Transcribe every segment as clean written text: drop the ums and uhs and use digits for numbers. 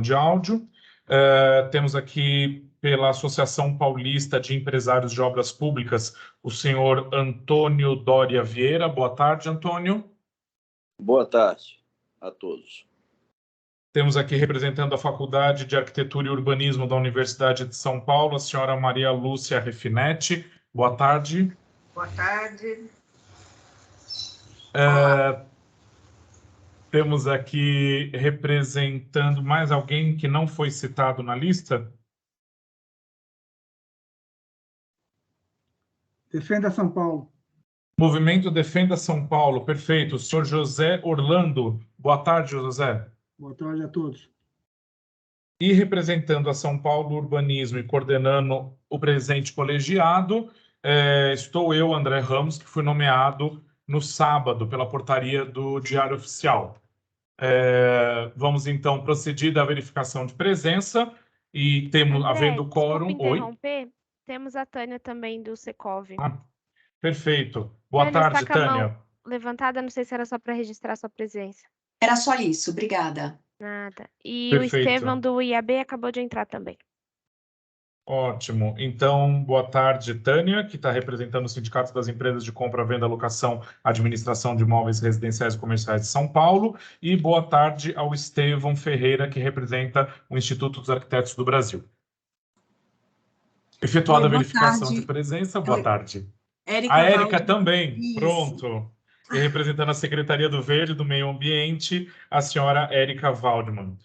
de áudio. Temos aqui, pela Associação Paulista de Empresários de Obras Públicas, o senhor Antônio Doria Vieira. Boa tarde, Antônio. Boa tarde a todos. Temos aqui, representando a Faculdade de Arquitetura e Urbanismo da Universidade de São Paulo, a senhora Maria Lúcia Refinetti. Boa tarde. Boa tarde. Temos aqui, representando mais alguém que não foi citado na lista? Defenda São Paulo. Movimento Defenda São Paulo, perfeito. O senhor José Orlando. Boa tarde, José. Boa tarde a todos. E representando a São Paulo Urbanismo e coordenando o presente colegiado, estou eu, André Ramos, que fui nomeado no sábado pela portaria do Diário Oficial. Vamos, então, proceder à verificação de presença e temos, André, havendo quórum... Desculpa interromper, temos a Tânia também do Secov. Perfeito. Boa Tânia, tarde, está com a Tânia. mão levantada, não sei se era só para registrar sua presença. Era só isso, obrigada. Nada. E Perfeito. o Estevão do IAB acabou de entrar também. Ótimo. Então, boa tarde, Tânia, que está representando o Sindicato das Empresas de Compra, Venda, Locação, Administração de Imóveis Residenciais e Comerciais de São Paulo. E boa tarde ao Estevão Ferreira, que representa o Instituto dos Arquitetos do Brasil. Efetuada a verificação de presença, boa tarde. Érica A Érica Waldman. também, Isso. pronto. E representando a Secretaria do Verde e do Meio Ambiente, a senhora Érica Waldman.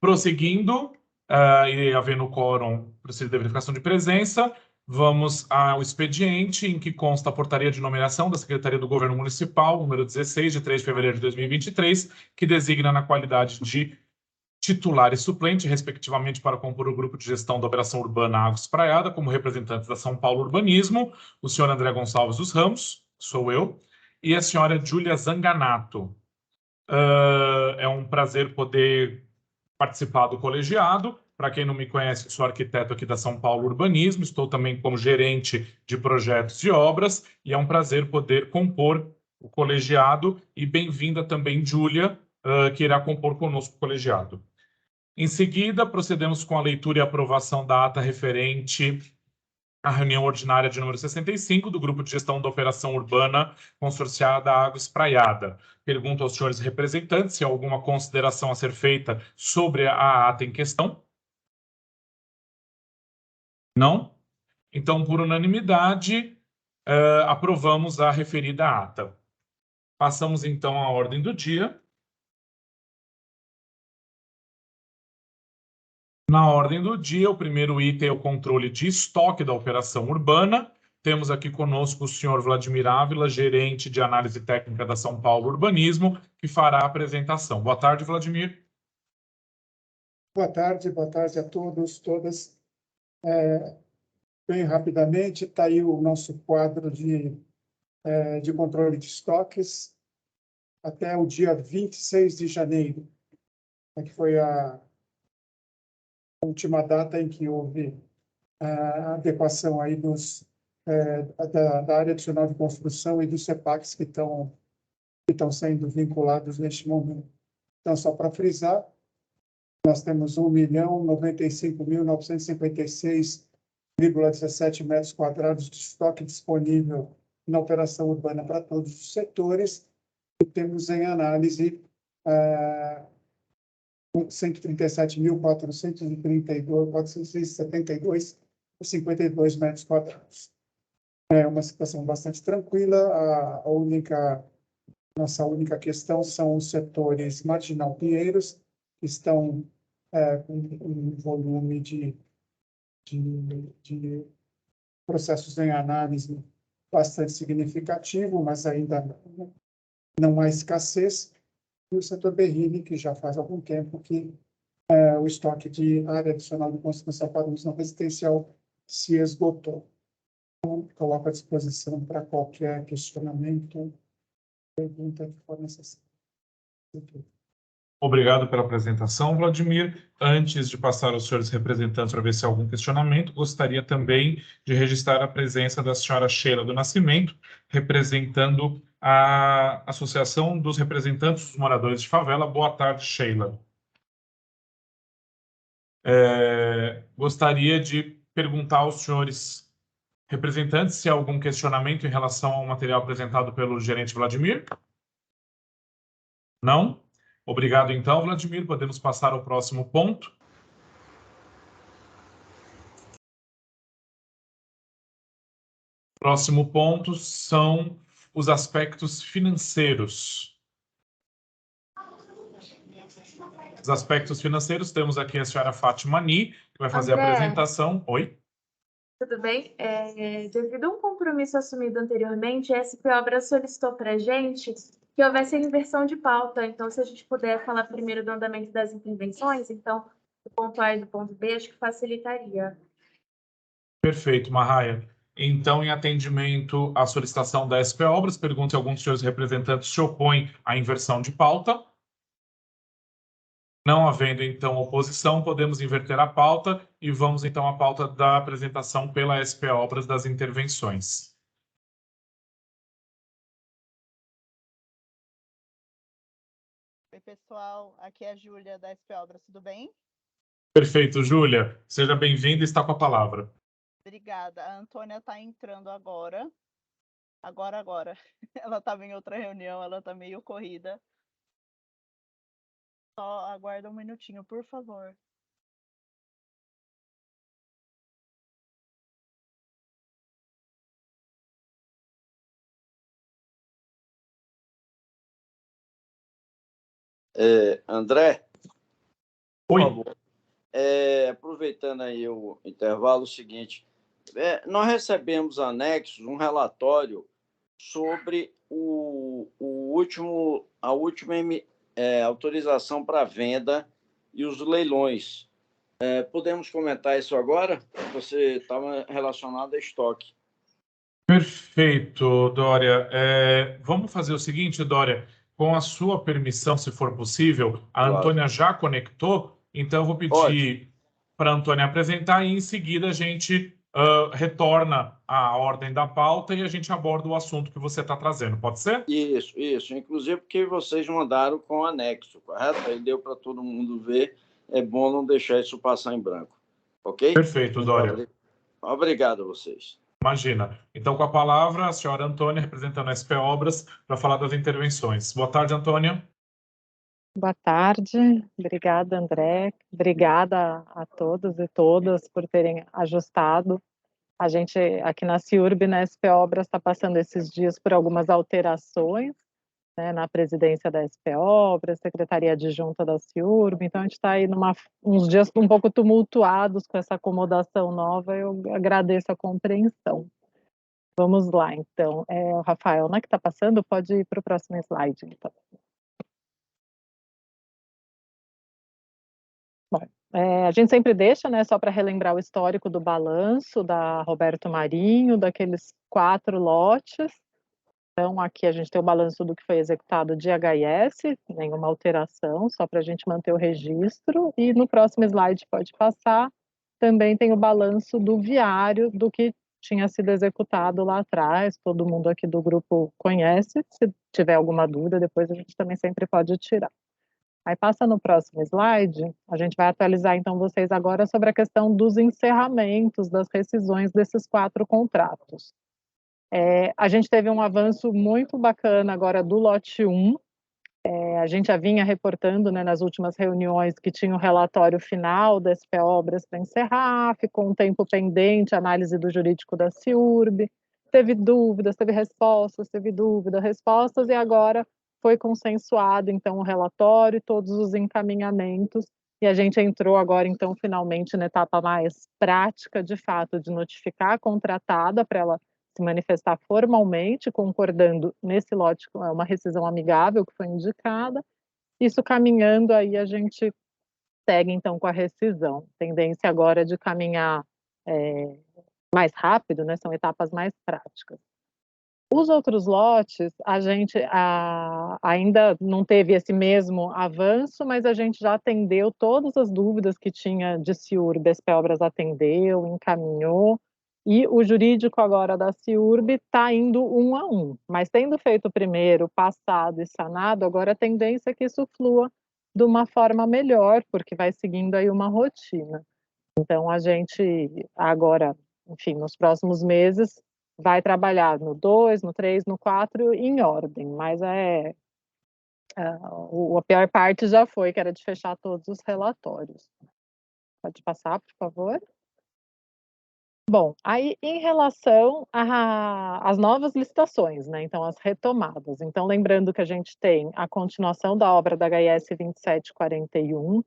Prosseguindo, e havendo quórum, proceder a verificação de presença, vamos ao expediente em que consta a portaria de nomeação da Secretaria do Governo Municipal, número 16, de 3 de fevereiro de 2023, que designa na qualidade de titular e suplente, respectivamente, para compor o grupo de gestão da Operação Urbana Água Espraiada, como representantes da São Paulo Urbanismo, o senhor André Gonçalves dos Ramos, sou eu, e a senhora Júlia Zanganato. É um prazer poder participar do colegiado. Para quem não me conhece, sou arquiteto aqui da São Paulo Urbanismo, estou também como gerente de projetos e obras, e é um prazer poder compor o colegiado, e bem-vinda também, Júlia, que irá compor conosco o colegiado. Em seguida, procedemos com a leitura e aprovação da ata referente à reunião ordinária de número 65 do Grupo de Gestão da Operação Urbana Consorciada Água Espraiada. Pergunto aos senhores representantes se há alguma consideração a ser feita sobre a ata em questão. Não? Então, por unanimidade, aprovamos a referida ata. Passamos, então, à ordem do dia. Na ordem do dia, o primeiro item é o controle de estoque da operação urbana. Temos aqui conosco o senhor Vladimir Ávila, gerente de análise técnica da São Paulo Urbanismo, que fará a apresentação. Boa tarde, Vladimir. Boa tarde a todos, todas. Bem rapidamente, está aí o nosso quadro de controle de estoques até o dia 26 de janeiro, que foi a última data em que houve a adequação aí da área adicional de construção e dos CEPACs que estão sendo vinculados neste momento. Então, só para frisar, nós temos 1.095.956,17 metros quadrados de estoque disponível na operação urbana para todos os setores, e temos em análise 137.432,52 metros quadrados. É uma situação bastante tranquila. Nossa única questão são os setores Marginal Pinheiros, que estão com um volume de processos em análise bastante significativo, mas ainda não há escassez. E o setor Berrini, que já faz algum tempo que o estoque de área adicional de construção para uso não residencial se esgotou. Então, coloco à disposição para qualquer questionamento, pergunta que for necessária. Obrigado pela apresentação, Vladimir. Antes de passar aos senhores representantes para ver se há algum questionamento, gostaria também de registrar a presença da senhora Sheila do Nascimento, representando a Associação dos Representantes dos Moradores de Favela. Boa tarde, Sheila. Gostaria de perguntar aos senhores representantes se há algum questionamento em relação ao material apresentado pelo gerente Vladimir. Não? Obrigado, então, Vladimir. Podemos passar ao próximo ponto. Próximo ponto são os aspectos financeiros. Os aspectos financeiros, temos aqui a senhora Fátima Ani, que vai fazer a apresentação. Oi? Tudo bem? Devido a um compromisso assumido anteriormente, a SP Obras solicitou para a gente que houvesse a inversão de pauta. Então, se a gente puder falar primeiro do andamento das intervenções, então, do ponto A e do ponto B, acho que facilitaria. Perfeito, Marraia. Então, em atendimento à solicitação da SP Obras, pergunto se algum dos senhores representantes se opõe à inversão de pauta. Não havendo, então, oposição, podemos inverter a pauta e vamos, então, à pauta da apresentação pela SP Obras das intervenções. Oi, pessoal. Aqui é a Júlia, da SP Obras. Tudo bem? Perfeito, Júlia. Seja bem-vinda e está com a palavra. Obrigada. A Antônia está entrando agora. Agora. Ela estava em outra reunião, ela está meio corrida. Só aguarda um minutinho, por favor. André, por Oi. favor, aproveitando aí o intervalo, o seguinte, nós recebemos anexos, um relatório sobre a última autorização para venda e os leilões. Podemos comentar isso agora? Você estava relacionado a estoque. Perfeito, Dória. Vamos fazer o seguinte, Dória, com a sua permissão, se for possível, a Claro. Antônia já conectou, então eu vou pedir para a Antônia apresentar e em seguida a gente retorna à ordem da pauta e a gente aborda o assunto que você está trazendo. Pode ser? Isso. Inclusive porque vocês mandaram com anexo, correto? Aí deu para todo mundo ver. É bom não deixar isso passar em branco. Ok? Perfeito, Dória. Obrigado a vocês. Imagina. Então, com a palavra, a senhora Antônia, representando a SP Obras, para falar das intervenções. Boa tarde, Antônia. Boa tarde, obrigada, André. Obrigada a todos e todas por terem ajustado. A gente aqui na CIURB, na SP Obras, está passando esses dias por algumas alterações, né, na presidência da SP Obras, secretaria adjunta da CIURB, então a gente está aí uns dias um pouco tumultuados com essa acomodação nova, eu agradeço a compreensão. Vamos lá, então. O Rafael, né, que está passando, pode ir para o próximo slide, então. Bom, a gente sempre deixa, né, só para relembrar o histórico do balanço da Roberto Marinho, daqueles 4 lotes. Então, aqui a gente tem o balanço do que foi executado de HIS, nenhuma alteração, só para a gente manter o registro. E no próximo slide, pode passar, também tem o balanço do viário, do que tinha sido executado lá atrás, todo mundo aqui do grupo conhece, se tiver alguma dúvida, depois a gente também sempre pode tirar. Aí passa no próximo slide, a gente vai atualizar então vocês agora sobre a questão dos encerramentos, das rescisões desses 4 contratos. A gente teve um avanço muito bacana agora do lote 1, a gente já vinha reportando, né, nas últimas reuniões que tinha o relatório final da SP Obras para encerrar, ficou um tempo pendente, análise do jurídico da CIURB, teve dúvidas, teve respostas, teve dúvidas, respostas, e agora foi consensuado, então, o relatório, todos os encaminhamentos, e a gente entrou agora, então, finalmente, na etapa mais prática, de fato, de notificar a contratada para ela se manifestar formalmente, concordando nesse lote, é uma rescisão amigável que foi indicada. Isso caminhando, aí a gente segue, então, com a rescisão. Tendência agora de caminhar mais rápido, né? São etapas mais práticas. Os outros lotes, a gente ainda não teve esse mesmo avanço, mas a gente já atendeu todas as dúvidas que tinha de CIURB, a SP Obras atendeu, encaminhou, e o jurídico agora da CIURB está indo 1 a 1, mas tendo feito o primeiro, passado e sanado, agora a tendência é que isso flua de uma forma melhor, porque vai seguindo aí uma rotina. Então, a gente agora, enfim, nos próximos meses, vai trabalhar no 2, no 3, no 4, em ordem, mas a pior parte já foi, que era de fechar todos os relatórios. Pode passar, por favor? Bom, aí em relação às novas licitações, né, então as retomadas. Então, lembrando que a gente tem a continuação da obra da HS 2741,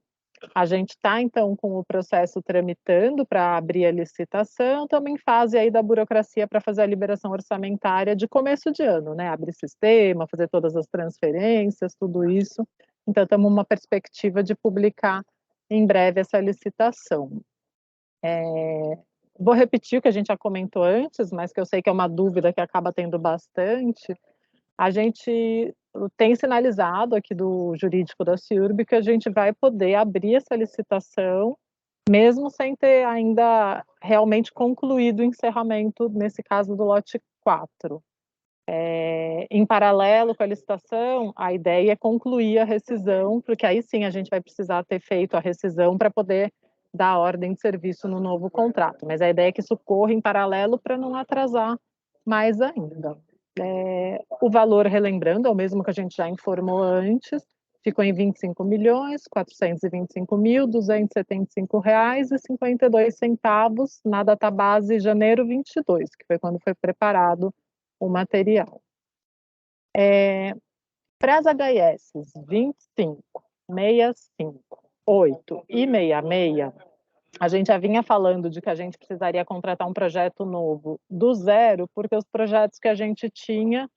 a gente está, então, com o processo tramitando para abrir a licitação, estamos em fase aí da burocracia para fazer a liberação orçamentária de começo de ano, né? Abrir sistema, fazer todas as transferências, tudo isso. Então, estamos numa perspectiva de publicar em breve essa licitação. Vou repetir o que a gente já comentou antes, mas que eu sei que é uma dúvida que acaba tendo bastante. A gente tem sinalizado aqui do jurídico da CIURB que a gente vai poder abrir essa licitação, mesmo sem ter ainda realmente concluído o encerramento, nesse caso do lote 4. Em paralelo com a licitação, a ideia é concluir a rescisão, porque aí sim a gente vai precisar ter feito a rescisão para poder dar a ordem de serviço no novo contrato. Mas a ideia é que isso corra em paralelo para não atrasar mais ainda. O valor, relembrando, é o mesmo que a gente já informou antes, ficou em R$ 25.425.275,52 na data base janeiro 22, que foi quando foi preparado o material. Para as HS 25, 65, 8 e 66, a gente já vinha falando de que a gente precisaria contratar um projeto novo do zero, porque os projetos que a gente tinha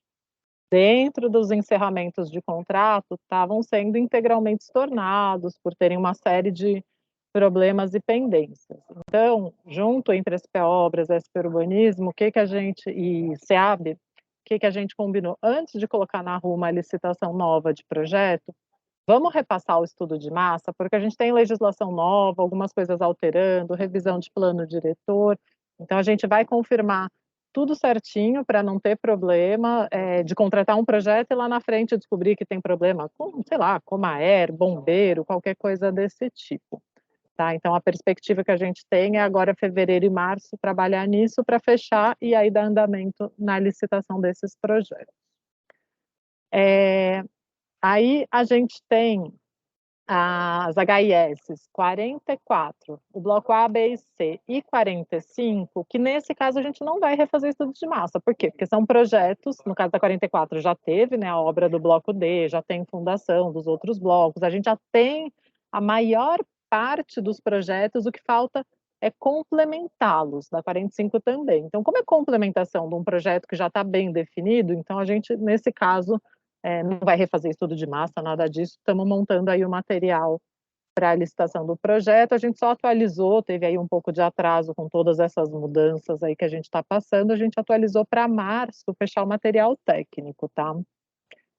dentro dos encerramentos de contrato estavam sendo integralmente estornados por terem uma série de problemas e pendências. Então, junto entre SP Obras, SP Urbanismo, e SEAB, o que a gente combinou? Antes de colocar na rua uma licitação nova de projeto, vamos repassar o estudo de massa, porque a gente tem legislação nova, algumas coisas alterando, revisão de plano diretor, então a gente vai confirmar tudo certinho para não ter problema de contratar um projeto e lá na frente descobrir que tem problema com, sei lá, Comaer, bombeiro, qualquer coisa desse tipo. Tá? Então a perspectiva que a gente tem é agora fevereiro e março trabalhar nisso para fechar e aí dar andamento na licitação desses projetos. Aí a gente tem as HIS 44, o bloco A, B e C e 45, que nesse caso a gente não vai refazer estudo de massa. Por quê? Porque são projetos, no caso da 44 já teve, né, a obra do bloco D, já tem fundação dos outros blocos, a gente já tem a maior parte dos projetos, o que falta é complementá-los, da 45 também. Então, como é complementação de um projeto que já está bem definido, então a gente, nesse caso, não vai refazer estudo de massa, nada disso, estamos montando aí o material para a licitação do projeto, a gente só atualizou, teve aí um pouco de atraso com todas essas mudanças aí que a gente está passando, a gente atualizou para março, fechar o material técnico, tá?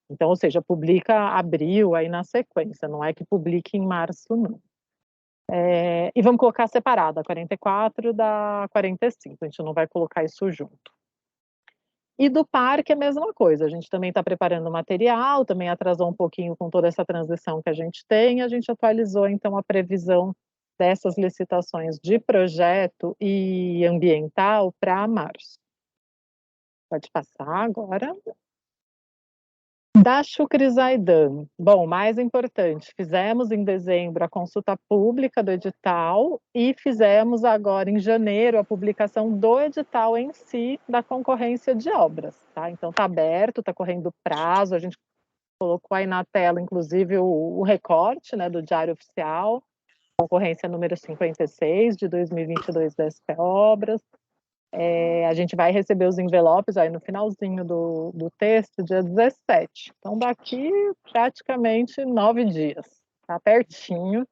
Então, ou seja, publica abril aí na sequência, não é que publique em março, não. E vamos colocar separado, a 44 da 45, a gente não vai colocar isso junto. E do parque é a mesma coisa, a gente também está preparando o material, também atrasou um pouquinho com toda essa transição que a gente tem, a gente atualizou então a previsão dessas licitações de projeto e ambiental para março. Pode passar agora. Da Shukri Zaidan, bom, mais importante, fizemos em dezembro a consulta pública do edital e fizemos agora em janeiro a publicação do edital em si da concorrência de obras, tá? Então tá aberto, tá correndo prazo, a gente colocou aí na tela, inclusive, o recorte, né, do Diário Oficial, concorrência número 56 de 2022 da SP Obras. A gente vai receber os envelopes aí no finalzinho do texto, dia 17. Então, daqui praticamente 9 dias, tá pertinho.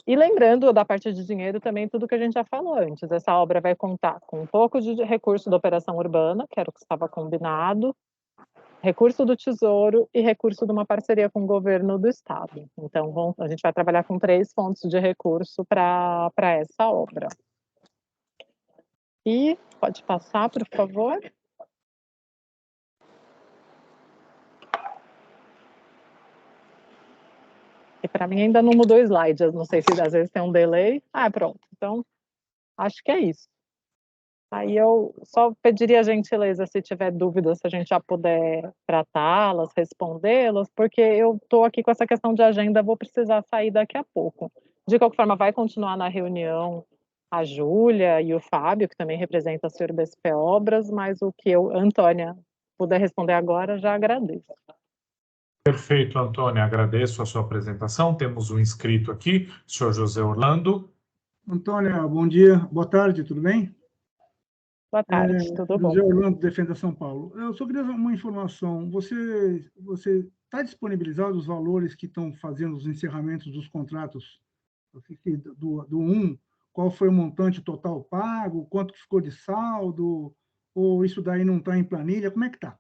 E lembrando da parte de dinheiro também, tudo que a gente já falou antes, essa obra vai contar com um pouco de recurso da operação urbana, que era o que estava combinado, recurso do Tesouro e recurso de uma parceria com o governo do estado. Então, a gente vai trabalhar com 3 fontes de recurso para essa obra. E pode passar, por favor. E para mim ainda não mudou o slide, eu não sei se às vezes tem um delay. Ah, pronto. Então, acho que é isso. Aí eu só pediria a gentileza, se tiver dúvidas, se a gente já puder tratá-las, respondê-las, porque eu estou aqui com essa questão de agenda, vou precisar sair daqui a pouco. De qualquer forma, vai continuar na reunião a Júlia e o Fábio, que também representa a Senhor BSP Obras, mas o que eu, Antônia, puder responder agora, já agradeço. Perfeito, Antônia. Agradeço a sua apresentação. Temos um inscrito aqui, o senhor José Orlando. Antônia, bom dia, boa tarde, tudo bem? Boa tarde, tudo bom? José Orlando, Defenda São Paulo. Eu só queria uma informação. Você está disponibilizado os valores que estão fazendo os encerramentos dos contratos do 1? Qual foi o montante total pago? Quanto que ficou de saldo? Ou isso daí não está em planilha? Como é que está?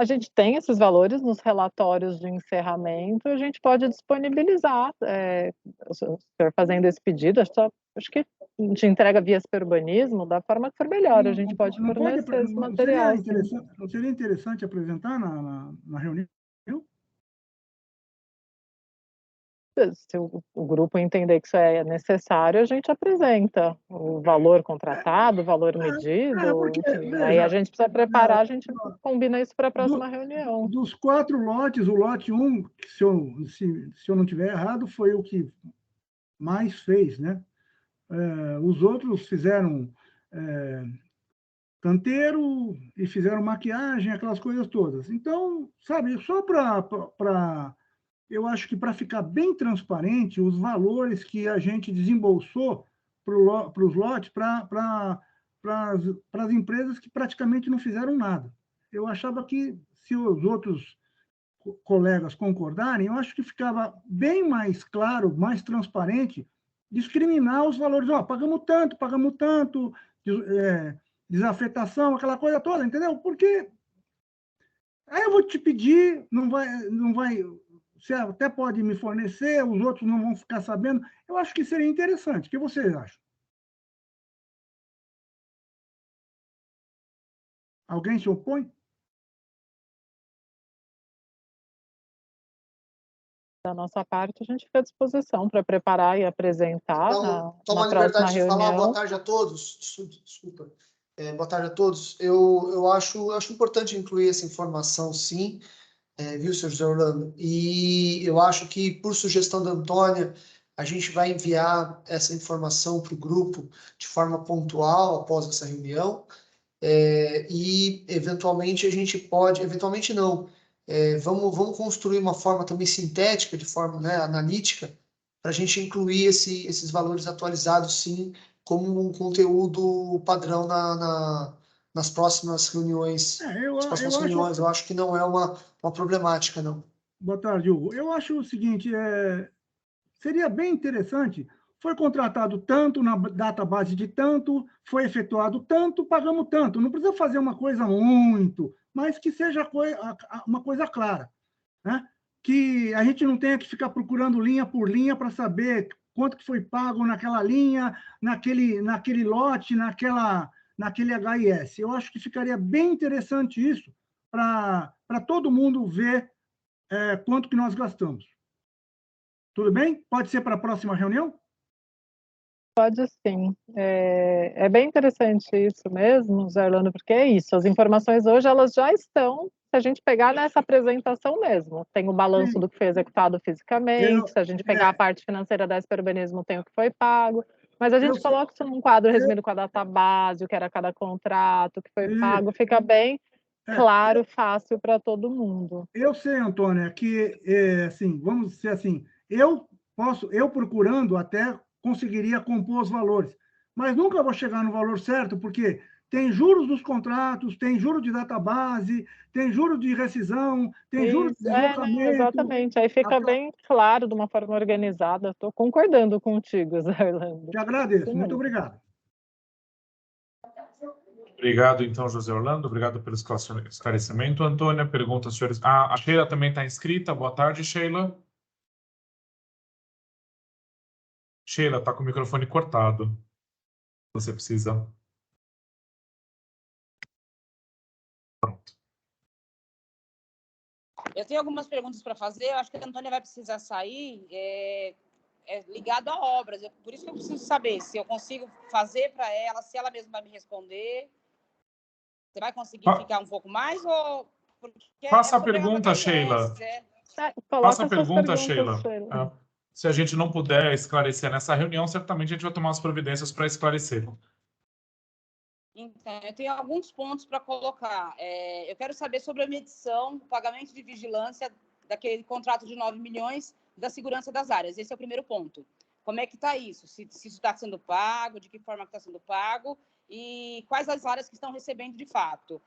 A gente tem esses valores nos relatórios de encerramento, a gente pode disponibilizar, o senhor fazendo esse pedido, acho que a gente entrega via urbanismo da forma que for melhor, a gente pode fornecer esse material. Não seria interessante apresentar na reunião? Se o grupo entender que isso é necessário, a gente apresenta o valor contratado, o valor medido, enfim. Aí a gente precisa preparar, a gente combina isso para a próxima reunião. Dos 4 lotes, o lote 1, se eu não estiver errado, foi o que mais fez, né? Os outros fizeram canteiro e fizeram maquiagem, aquelas coisas todas. Então, sabe, só para eu acho que para ficar bem transparente, os valores que a gente desembolsou para os lotes, para as empresas que praticamente não fizeram nada. Eu achava que, se os outros colegas concordarem, eu acho que ficava bem mais claro, mais transparente, discriminar os valores. Pagamos tanto, desafetação, aquela coisa toda, entendeu? Porque aí eu vou te pedir, não vai você até pode me fornecer, os outros não vão ficar sabendo. Eu acho que seria interessante. O que vocês acham? Alguém se opõe? Da nossa parte, a gente fica à disposição para preparar e apresentar na Toma a próxima liberdade de reunião. falar. Boa tarde a todos. Desculpa. Boa tarde a todos. Eu acho importante incluir essa informação, sim. Viu, senhor José Orlando? E eu acho que, por sugestão da Antônia, a gente vai enviar essa informação para o grupo de forma pontual após essa reunião, e, eventualmente, a gente pode... Eventualmente, não. Vamos construir uma forma também sintética, de forma, né, analítica, para a gente incluir esses valores atualizados, sim, como um conteúdo padrão nas próximas reuniões. Eu acho que não é uma problemática, não. Boa tarde, Hugo. Eu acho o seguinte, seria bem interessante, foi contratado tanto, na data base de tanto, foi efetuado tanto, pagamos tanto. Não precisa fazer uma coisa muito, mas que seja uma coisa clara, né? Que a gente não tenha que ficar procurando linha por linha para saber quanto que foi pago naquela linha, naquele lote, naquele HIS. Eu acho que ficaria bem interessante isso para todo mundo ver quanto que nós gastamos. Tudo bem? Pode ser para a próxima reunião? Pode sim. É bem interessante isso mesmo, Zé Orlando, porque é isso, as informações hoje elas já estão, se a gente pegar nessa apresentação mesmo, tem o balanço do que foi executado fisicamente, se a gente pegar a parte financeira da SP Urbanismo, tem o que foi pago, mas a gente coloca isso num quadro resumido com a data base, o que era cada contrato, o que foi pago, fica bem claro, fácil para todo mundo. Eu sei, Antônia, que, assim, vamos dizer assim, eu procurando até conseguiria compor os valores, mas nunca vou chegar no valor certo, porque tem juros dos contratos, tem juros de database, tem juros de rescisão, tem juros de deslocamento. Exatamente, aí fica bem claro, de uma forma organizada. Estou concordando contigo, Zé Orlando. Te agradeço, muito obrigado. Obrigado, então, José Orlando. Obrigado pelo esclarecimento. Antônia, pergunta, senhores. A Sheila também está inscrita. Boa tarde, Sheila. Sheila, está com o microfone cortado. Você precisa. Pronto. Eu tenho algumas perguntas para fazer. Eu acho que a Antônia vai precisar sair. Ligado a obras. Por isso que eu preciso saber se eu consigo fazer para ela, se ela mesma vai me responder. Você vai conseguir ficar um pouco mais ou... Faça a pergunta, Sheila. Faça a pergunta, Sheila. Se a gente não puder esclarecer nessa reunião, certamente a gente vai tomar as providências para esclarecer. Então, eu tenho alguns pontos para colocar. Eu quero saber sobre a medição, o pagamento de vigilância daquele contrato de 9 milhões da segurança das áreas. Esse é o primeiro ponto. Como é que está isso? Se isso está sendo pago, de que forma está sendo pago e quais as áreas que estão recebendo de fato.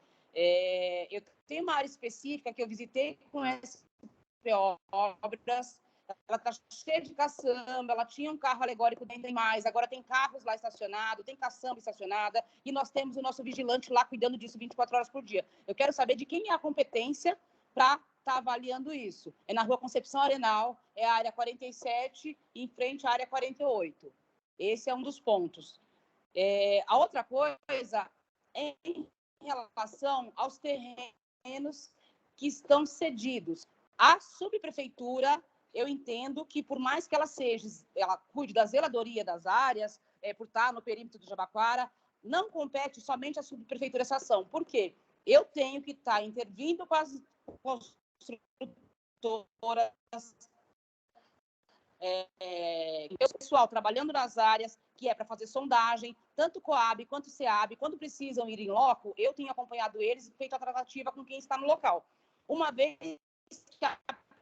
Eu tenho uma área específica que eu visitei com SPO Obras. Ela está cheia de caçamba, ela tinha um carro alegórico dentro e mais, agora tem carros lá estacionados, tem caçamba estacionada, e nós temos o nosso vigilante lá cuidando disso 24 horas por dia. Eu quero saber de quem é a competência para estar avaliando isso. É na Rua Concepção Arenal, é a área 47, em frente à área 48. Esse é um dos pontos. A outra coisa é em relação aos terrenos que estão cedidos. A subprefeitura, eu entendo que, por mais que ela cuide da zeladoria das áreas, por estar no perímetro do Jabaquara, não compete somente à subprefeitura essa ação. Por quê? Eu tenho que estar intervindo com as construtoras, o pessoal trabalhando nas áreas, que é para fazer sondagem, tanto Coab quanto SEAB, quando precisam ir em loco, eu tenho acompanhado eles e feito a tratativa com quem está no local. Uma vez que a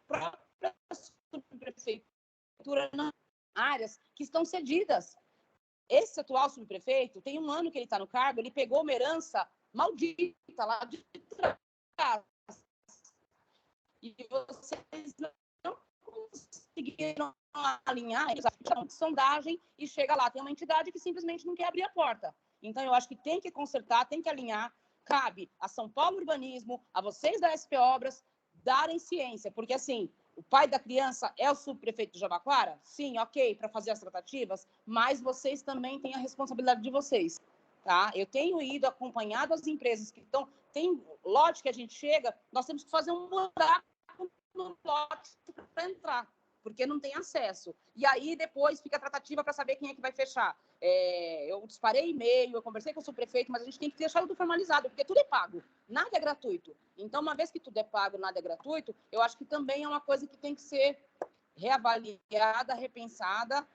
própria subprefeitura nas áreas que estão cedidas. Esse atual subprefeito, tem um ano que ele está no cargo, ele pegou uma herança maldita lá de trás. E vocês não conseguiram alinhar de sondagem e chega lá, tem uma entidade que simplesmente não quer abrir a porta. Então, eu acho que tem que consertar, tem que alinhar. Cabe a São Paulo Urbanismo, a vocês da SP Obras, darem ciência, porque assim, o pai da criança é o subprefeito do Jabaquara? Sim, ok, para fazer as tratativas, mas vocês também têm a responsabilidade de vocês, tá? Eu tenho ido acompanhado as empresas que estão... Tem lote que a gente chega, nós temos que fazer um buraco no lote para entrar, porque não tem acesso. E aí, depois, fica a tratativa para saber quem é que vai fechar. Eu disparei e-mail, eu conversei com o subprefeito, mas a gente tem que deixar tudo formalizado, porque tudo é pago, nada é gratuito. Então, uma vez que tudo é pago, nada é gratuito, eu acho que também é uma coisa que tem que ser reavaliada, repensada.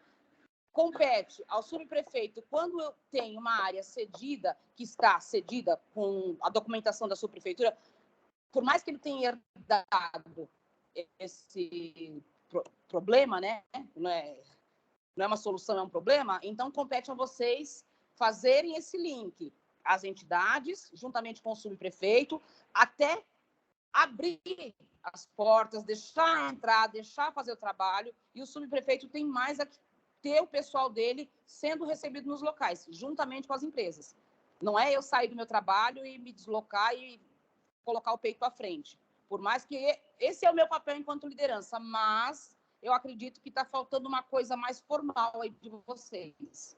Compete ao subprefeito, quando eu tenho uma área cedida, que está cedida com a documentação da subprefeitura, por mais que ele tenha herdado esse problema, né? Não é uma solução, é um problema, então compete a vocês fazerem esse link, as entidades, juntamente com o subprefeito, até abrir as portas, deixar entrar, deixar fazer o trabalho, e o subprefeito tem mais a ter o pessoal dele sendo recebido nos locais, juntamente com as empresas. Não é eu sair do meu trabalho e me deslocar e colocar o peito à frente. Por mais que esse é o meu papel enquanto liderança, mas eu acredito que está faltando uma coisa mais formal aí de vocês,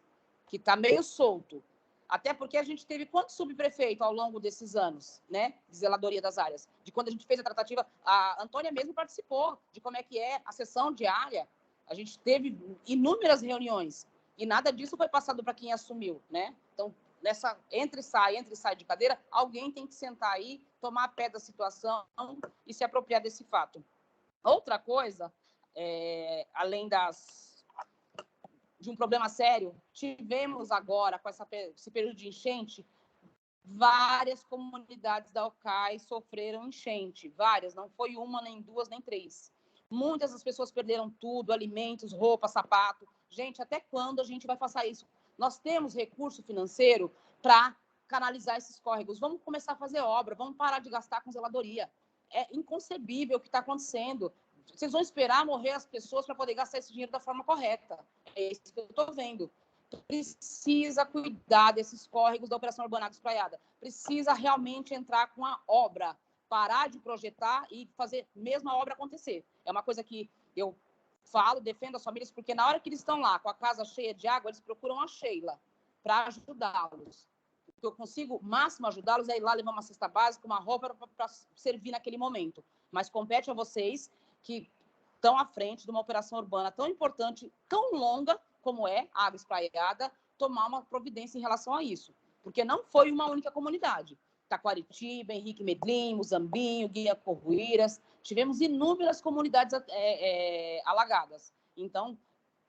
que está meio solto. Até porque a gente teve quantos subprefeitos ao longo desses anos, né? De zeladoria das áreas. De quando a gente fez a tratativa, a Antônia mesmo participou de como é que é a sessão diária. A gente teve inúmeras reuniões e nada disso foi passado para quem assumiu, né? Então, nessa entre e sai de cadeira, alguém tem que sentar aí, tomar pé da situação e se apropriar desse fato. Outra coisa, além de um problema sério, tivemos agora, com esse período de enchente, várias comunidades da OCAI sofreram enchente, várias, não foi uma, nem duas, nem três. Muitas das pessoas perderam tudo, alimentos, roupa, sapato. Gente, até quando a gente vai passar isso? Nós temos recurso financeiro para canalizar esses córregos, vamos começar a fazer obra, vamos parar de gastar com zeladoria. É inconcebível o que está acontecendo. Vocês vão esperar morrer as pessoas para poder gastar esse dinheiro da forma correta. É isso que eu estou vendo. Precisa cuidar desses córregos da Operação Urbana Água Espraiada. Precisa realmente entrar com a obra, parar de projetar e fazer mesmo a obra acontecer. É uma coisa que eu falo, defendo as famílias, porque na hora que eles estão lá com a casa cheia de água, eles procuram a Sheila para ajudá-los. O que eu consigo máximo ajudá-los é ir lá levar uma cesta básica, uma roupa para servir naquele momento. Mas compete a vocês que estão à frente de uma operação urbana tão importante, tão longa como é a Água Espraiada, tomar uma providência em relação a isso. Porque não foi uma única comunidade. Taquaritiba, Henrique Medlin, Muzambinho, Guia Corruíras, tivemos inúmeras comunidades alagadas. Então,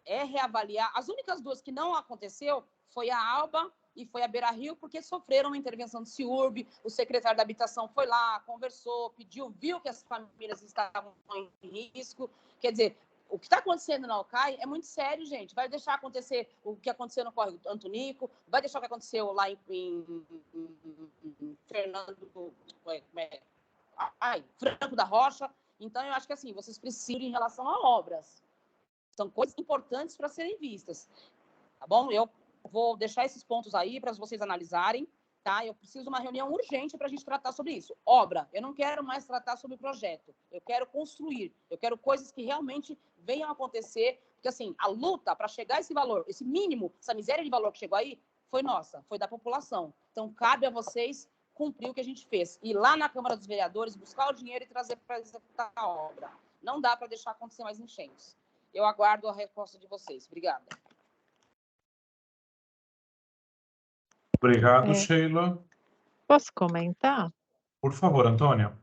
é reavaliar. As únicas duas que não aconteceu foi a Alba e foi a Beira Rio, porque sofreram uma intervenção do CIURB, o secretário da Habitação foi lá, conversou, pediu, viu que as famílias estavam em risco. Quer dizer, o que está acontecendo na Alcai é muito sério, gente. Vai deixar acontecer o que aconteceu no Córrego Antonico, vai deixar o que aconteceu lá em Franco da Rocha. Então, eu acho que assim, vocês precisam em relação a obras. São coisas importantes para serem vistas. Tá bom? Eu vou deixar esses pontos aí para vocês analisarem, tá? Eu preciso de uma reunião urgente para a gente tratar sobre isso. Obra, eu não quero mais tratar sobre projeto. Eu quero construir. Eu quero coisas que realmente venham a acontecer. Porque, assim, a luta para chegar a esse valor, esse mínimo, essa miséria de valor que chegou aí, foi nossa, foi da população. Então, cabe a vocês cumprir o que a gente fez. Ir lá na Câmara dos Vereadores, buscar o dinheiro e trazer para executar a obra. Não dá para deixar acontecer mais enchentes. Eu aguardo a resposta de vocês. Obrigada. Obrigado, Sheila. Posso comentar? Por favor, Antônia.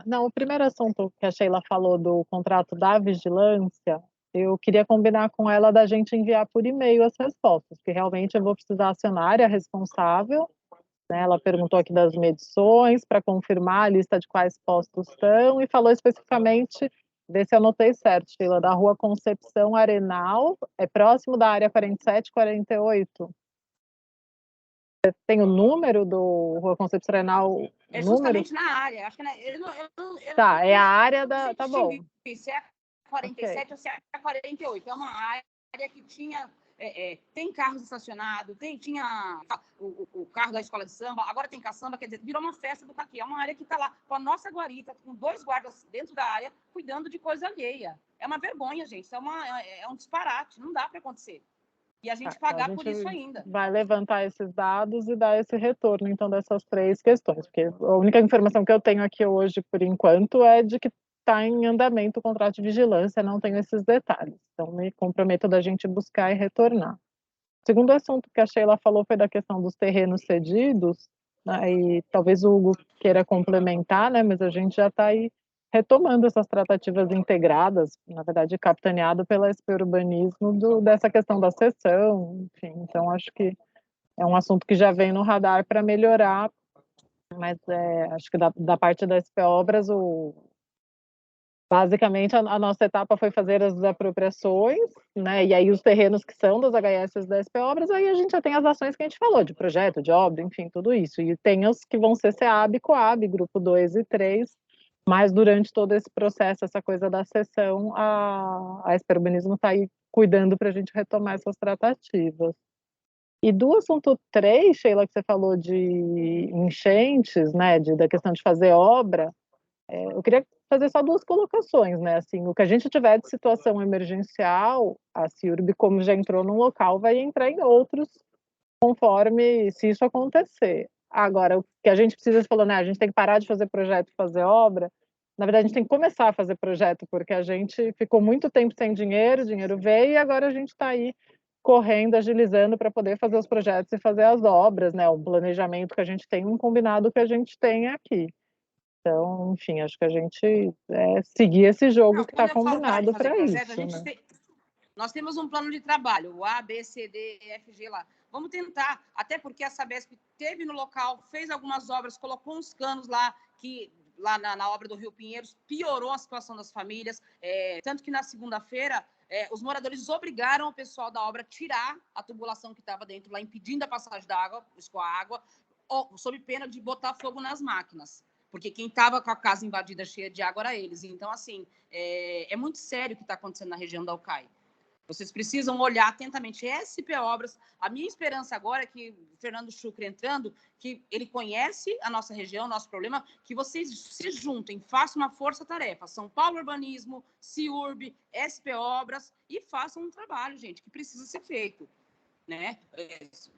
Não, o primeiro assunto que a Sheila falou do contrato da vigilância, eu queria combinar com ela da gente enviar por e-mail as respostas, porque realmente eu vou precisar acionar a área responsável, né? Ela perguntou aqui das medições, para confirmar a lista de quais postos estão, e falou especificamente, vê se eu anotei certo, Sheila, da Rua Concepção Arenal, é próximo da área 47 e 48. Você tem o número do Rua Concepção Arenal? É justamente na área. Acho que tá, é a área da... Tá bom. Se é 47 ou se é 48. É uma área que tinha... tem carros estacionados, tinha o carro da escola de samba, agora tem caçamba, quer dizer, virou uma festa do caqui. É uma área que está lá com a nossa guarita, com 2 guardas dentro da área, cuidando de coisa alheia. É uma vergonha, gente. Isso é um disparate. Não dá para acontecer. E a gente pagar por isso ainda. Vai levantar esses dados e dar esse retorno, então, dessas 3 questões. Porque a única informação que eu tenho aqui hoje, por enquanto, é de que está em andamento o contrato de vigilância, não tenho esses detalhes. Então, me comprometo da gente buscar e retornar. O segundo assunto que a Sheila falou foi da questão dos terrenos cedidos, né, e talvez o Hugo queira complementar, né, mas a gente já está aí retomando essas tratativas integradas, na verdade, capitaneado pela SP Urbanismo, dessa questão da cessão, enfim. Então, acho que é um assunto que já vem no radar para melhorar, mas acho que da parte da SP Obras, basicamente, a nossa etapa foi fazer as desapropriações, né, e aí os terrenos que são das HS da SP Obras, aí a gente já tem as ações que a gente falou, de projeto, de obra, enfim, tudo isso. E tem os que vão ser SEAB e COAB, grupo 2 e 3, mas durante todo esse processo, essa coisa da cessão, a SP Urbanismo está aí cuidando para a gente retomar essas tratativas. E do assunto 3, Sheila, que você falou de enchentes, né, da questão de fazer obra, eu queria fazer só 2 colocações, né, assim, o que a gente tiver de situação emergencial, a CIURB, como já entrou num local, vai entrar em outros, conforme, se isso acontecer. Agora, o que a gente precisa, você falou, né, a gente tem que parar de fazer projeto e fazer obra. Na verdade, a gente tem que começar a fazer projeto, porque a gente ficou muito tempo sem dinheiro, o dinheiro veio, e agora a gente está aí correndo, agilizando para poder fazer os projetos e fazer as obras, né, um planejamento que a gente tem, um combinado que a gente tem aqui. Então, enfim, acho que a gente seguir esse jogo que está combinado para isso. Né? Nós temos um plano de trabalho, o A, B, C, D, E, F, G lá. Vamos tentar, até porque a Sabesp teve no local, fez algumas obras, colocou uns canos lá, que lá na obra do Rio Pinheiros, piorou a situação das famílias, tanto que na segunda-feira, os moradores obrigaram o pessoal da obra a tirar a tubulação que estava dentro lá, impedindo a passagem da água, escoar água. sob pena de botar fogo nas máquinas. Porque quem estava com a casa invadida cheia de água era eles. Então, assim, é muito sério o que está acontecendo na região da UCAI. Vocês precisam olhar atentamente. SP Obras, a minha esperança agora é que o Fernando Chucre entrando, que ele conhece a nossa região, o nosso problema, que vocês se juntem, façam uma força-tarefa. São Paulo Urbanismo, CIURB, SP Obras, e façam um trabalho, gente, que precisa ser feito. Né?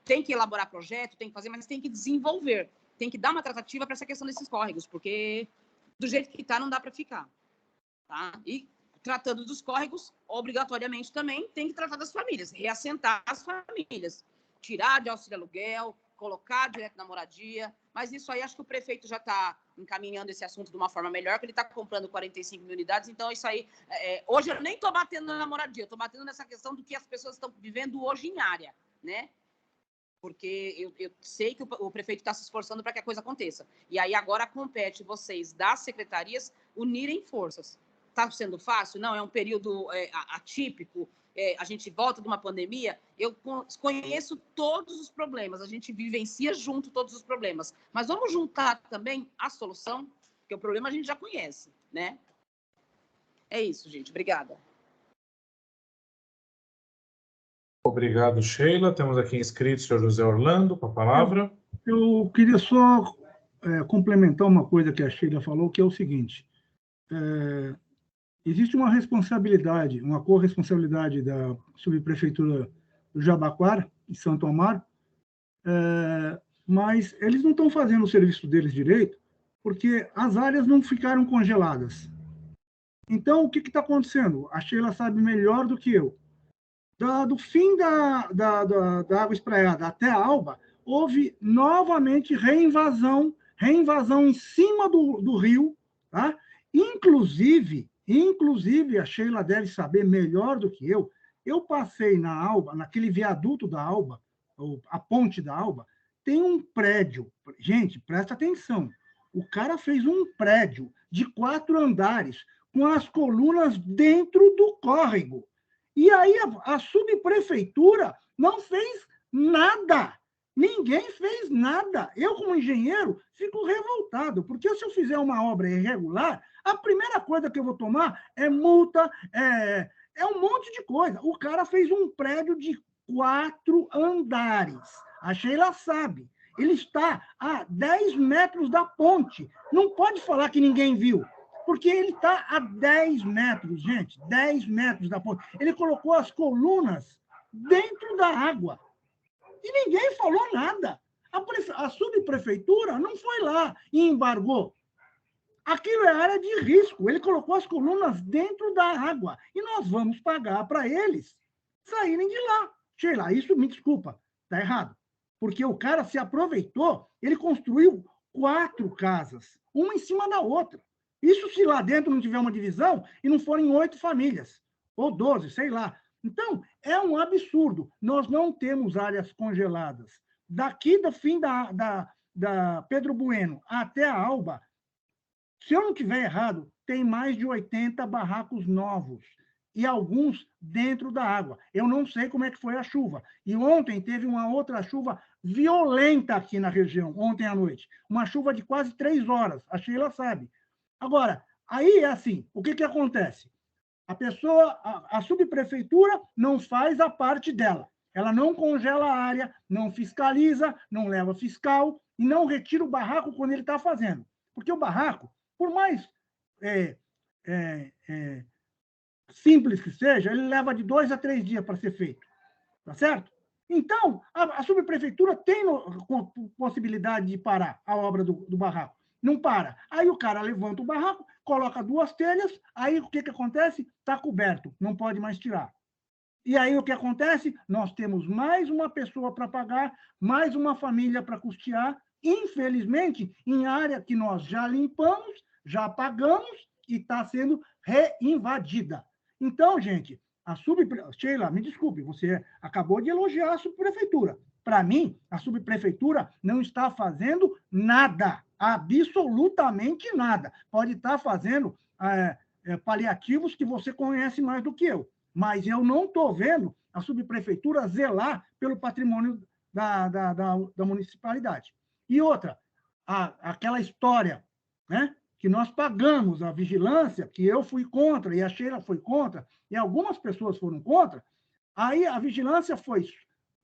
Tem que elaborar projeto, tem que fazer, mas tem que desenvolver. Tem que dar uma tratativa para essa questão desses córregos, porque do jeito que está, não dá para ficar. Tá? E tratando dos córregos, obrigatoriamente também tem que tratar das famílias, reassentar as famílias, tirar de auxílio aluguel, colocar direto na moradia, mas isso aí acho que o prefeito já está encaminhando esse assunto de uma forma melhor, que ele está comprando 45 mil unidades, então isso aí, hoje eu nem estou batendo na moradia, eu estou batendo nessa questão do que as pessoas estão vivendo hoje em área, né? Porque eu sei que o prefeito está se esforçando para que a coisa aconteça. E aí agora compete vocês das secretarias unirem forças. Está sendo fácil? Não, é um período atípico, a gente volta de uma pandemia, eu conheço todos os problemas, a gente vivencia junto todos os problemas, mas vamos juntar também a solução, porque o problema a gente já conhece, né? É isso, gente. Obrigada. Obrigado, Sheila. Temos aqui inscrito o senhor José Orlando, com a palavra. Eu queria só complementar uma coisa que a Sheila falou, que é o seguinte. Existe uma responsabilidade, uma corresponsabilidade da subprefeitura do Jabaquara, em Santo Amaro, mas eles não estão fazendo o serviço deles direito, porque as áreas não ficaram congeladas. Então, o que está acontecendo? A Sheila sabe melhor do que eu. Do fim da água espraiada até a Alba, houve novamente reinvasão em cima do rio, tá? Inclusive, a Sheila deve saber melhor do que eu passei na Alba, naquele viaduto da Alba, a ponte da Alba, tem um prédio, gente, presta atenção, o cara fez um prédio de 4 andares, com as colunas dentro do córrego, e aí a subprefeitura não fez nada, ninguém fez nada. Eu, como engenheiro, fico revoltado, porque se eu fizer uma obra irregular, a primeira coisa que eu vou tomar é multa, é um monte de coisa. O cara fez um prédio de 4 andares. A Sheila sabe. Ele está a 10 metros da ponte. Não pode falar que ninguém viu, porque ele está a 10 metros, gente, 10 metros da ponte. Ele colocou as colunas dentro da água. E ninguém falou nada. A subprefeitura não foi lá e embargou. Aquilo é área de risco. Ele colocou as colunas dentro da água. E nós vamos pagar para eles saírem de lá. Sheila, isso me desculpa, está errado. Porque o cara se aproveitou, ele construiu 4 casas, uma em cima da outra. Isso se lá dentro não tiver uma divisão e não forem 8 famílias, ou 12, sei lá. Então, é um absurdo. Nós não temos áreas congeladas. Daqui do fim da Pedro Bueno até a Alba, se eu não estiver errado, tem mais de 80 barracos novos e alguns dentro da água. Eu não sei como é que foi a chuva. E ontem teve uma outra chuva violenta aqui na região, ontem à noite. Uma chuva de quase 3 horas. A Sheila sabe. Agora, aí é assim, o que acontece? A subprefeitura não faz a parte dela. Ela não congela a área, não fiscaliza, não leva fiscal e não retira o barraco quando ele está fazendo. Porque o barraco, por mais simples que seja, ele leva de 2 a 3 dias para ser feito. Tá certo? Então, a subprefeitura tem possibilidade de parar a obra do barraco. Não para. Aí o cara levanta o barraco, coloca 2 telhas, aí o que acontece? Está coberto, não pode mais tirar. E aí o que acontece? Nós temos mais uma pessoa para pagar, mais uma família para custear, infelizmente, em área que nós já limpamos, já pagamos e está sendo reinvadida. Então, gente, Sheila, me desculpe, você acabou de elogiar a subprefeitura. Para mim, a subprefeitura não está fazendo nada, absolutamente nada. Pode estar fazendo paliativos que você conhece mais do que eu, mas eu não estou vendo a subprefeitura zelar pelo patrimônio da municipalidade. E outra, aquela história, né, que nós pagamos a vigilância, que eu fui contra, e a Sheila foi contra, e algumas pessoas foram contra, aí a vigilância foi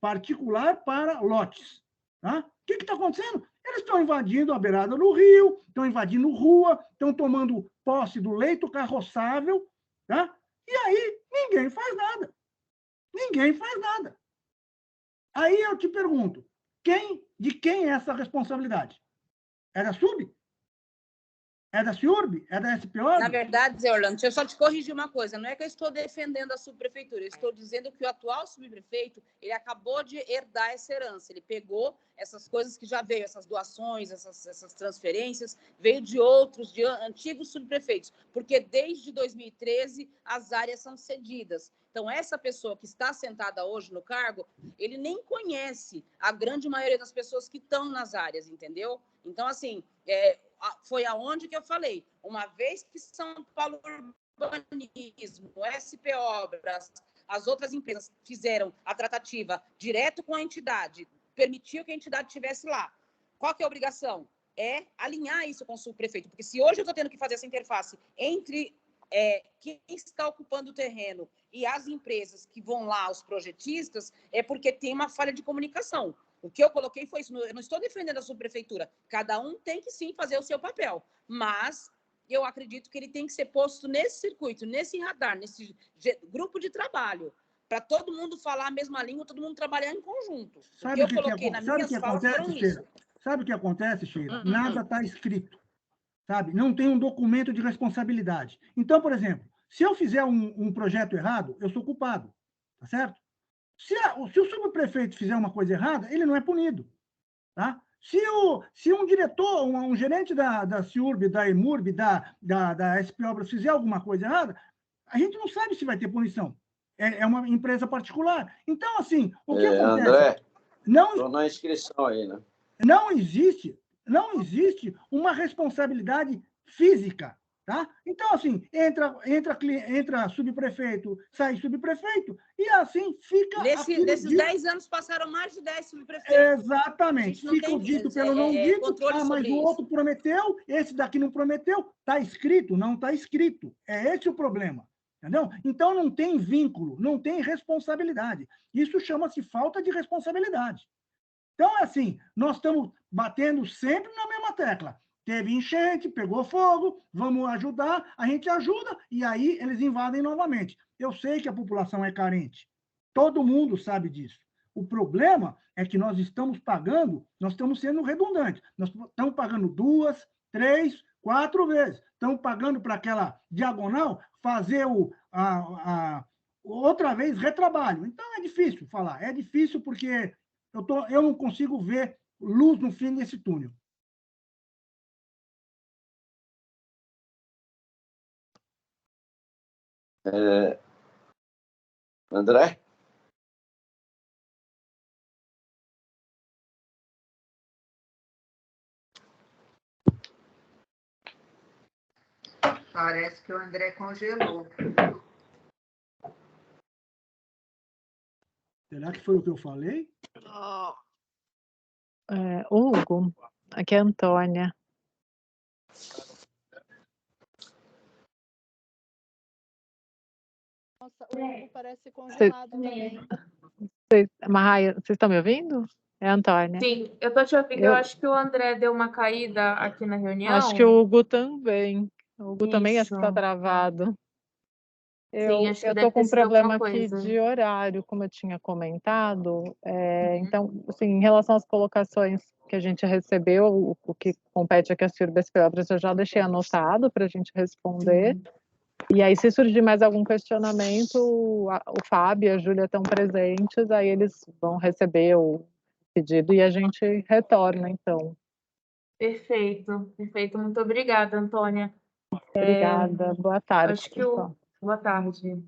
particular para lotes. Tá? O que está acontecendo? Eles estão invadindo a beirada do rio, estão invadindo rua, estão tomando posse do leito carroçável, tá? E aí ninguém faz nada. Ninguém faz nada. Aí eu te pergunto, de quem é essa responsabilidade? É da SUB? É da CIURB? É da SPOB? Na verdade, Zé Orlando, deixa eu só te corrigir uma coisa. Não é que eu estou defendendo a subprefeitura. Eu estou dizendo que o atual subprefeito, ele acabou de herdar essa herança. Ele pegou essas coisas que já veio, essas doações, essas transferências, veio de outros, de antigos subprefeitos. Porque desde 2013, as áreas são cedidas. Então, essa pessoa que está sentada hoje no cargo, ele nem conhece a grande maioria das pessoas que estão nas áreas, entendeu? Então, assim, foi aonde que eu falei. Uma vez que São Paulo Urbanismo, SP Obras, as outras empresas fizeram a tratativa direto com a entidade, permitiu que a entidade estivesse lá. Qual que é a obrigação? É alinhar isso com o subprefeito. Porque se hoje eu estou tendo que fazer essa interface entre quem está ocupando o terreno e as empresas que vão lá, os projetistas, é porque tem uma falha de comunicação. O que eu coloquei foi isso. Eu não estou defendendo a subprefeitura. Cada um tem que, sim, fazer o seu papel. Mas eu acredito que ele tem que ser posto nesse circuito, nesse radar, nesse grupo de trabalho, para todo mundo falar a mesma língua, todo mundo trabalhar em conjunto. O que eu coloquei nas minhas falas foram isso. Sabe o que acontece, Sheila? Nada está escrito. Sabe? Não tem um documento de responsabilidade. Então, por exemplo, se eu fizer um projeto errado, eu sou culpado. Tá certo? Se o subprefeito fizer uma coisa errada, ele não é punido. Tá? Se um diretor, um gerente da CIURB, da EMURB, da SP Obras fizer alguma coisa errada, a gente não sabe se vai ter punição. É uma empresa particular. Então, assim, o que acontece? André, não, estou na inscrição aí, né? Não existe uma responsabilidade física. Tá? Então, assim, entra subprefeito, sai subprefeito, e assim fica... Nesses 10 anos passaram mais de 10 subprefeitos. Exatamente. Fica o dito pelo não dito, mas o outro prometeu, esse daqui não prometeu, está escrito, não está escrito. É esse o problema. Entendeu? Então, não tem vínculo, não tem responsabilidade. Isso chama-se falta de responsabilidade. Então, é assim, nós estamos batendo sempre na mesma tecla. Teve enchente, pegou fogo, vamos ajudar, a gente ajuda, e aí eles invadem novamente. Eu sei que a população é carente. Todo mundo sabe disso. O problema é que nós estamos pagando, nós estamos sendo redundantes. Nós estamos pagando 2, 3, 4 vezes. Estamos pagando para aquela diagonal fazer outra vez retrabalho. Então, é difícil falar. É difícil porque eu não consigo ver luz no fim desse túnel. André? Parece que o André congelou. Será que foi o que eu falei? Hugo, aqui é a Antônia. Nossa, o Hugo parece congelado também. Maia, vocês estão me ouvindo? É a Antônia. Sim, eu estou te ouvindo. Eu acho que o André deu uma caída aqui na reunião. Acho que o Hugo também. O Hugo também acho que está travado. Sim, acho que eu deve estou com ter um sido problema alguma aqui coisa. de horário, como eu tinha comentado. Então, assim, em relação às colocações que a gente recebeu, o que compete aqui às CIURB SP Obras, eu já deixei anotado para a gente responder. E aí, se surgir mais algum questionamento, o Fábio e a Júlia estão presentes, aí eles vão receber o pedido e a gente retorna, então. Perfeito, perfeito. Muito obrigada, Antônia. Obrigada. Boa tarde. Acho que boa tarde.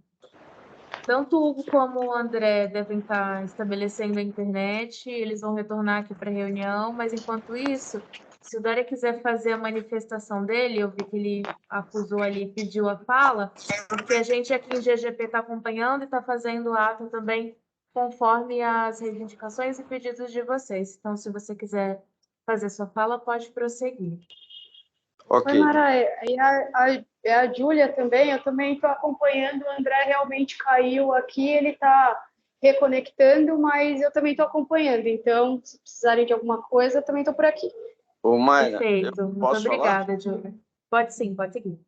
Tanto o Hugo como o André devem estar estabelecendo a internet, eles vão retornar aqui para a reunião, mas enquanto isso, se o Dória quiser fazer a manifestação dele, eu vi que ele acusou ali e pediu a fala, porque a gente aqui em GGP está acompanhando e está fazendo o ato também conforme as reivindicações e pedidos de vocês. Então, se você quiser fazer sua fala, pode prosseguir. Ok. Oi, Mara, é a Júlia também, eu também estou acompanhando, o André realmente caiu aqui, ele está reconectando, mas eu também estou acompanhando, então, se precisarem de alguma coisa, eu também estou por aqui. Ô, Mayra, Perfeito, muito posso falar? obrigada, Júlia. Pode sim, pode seguir.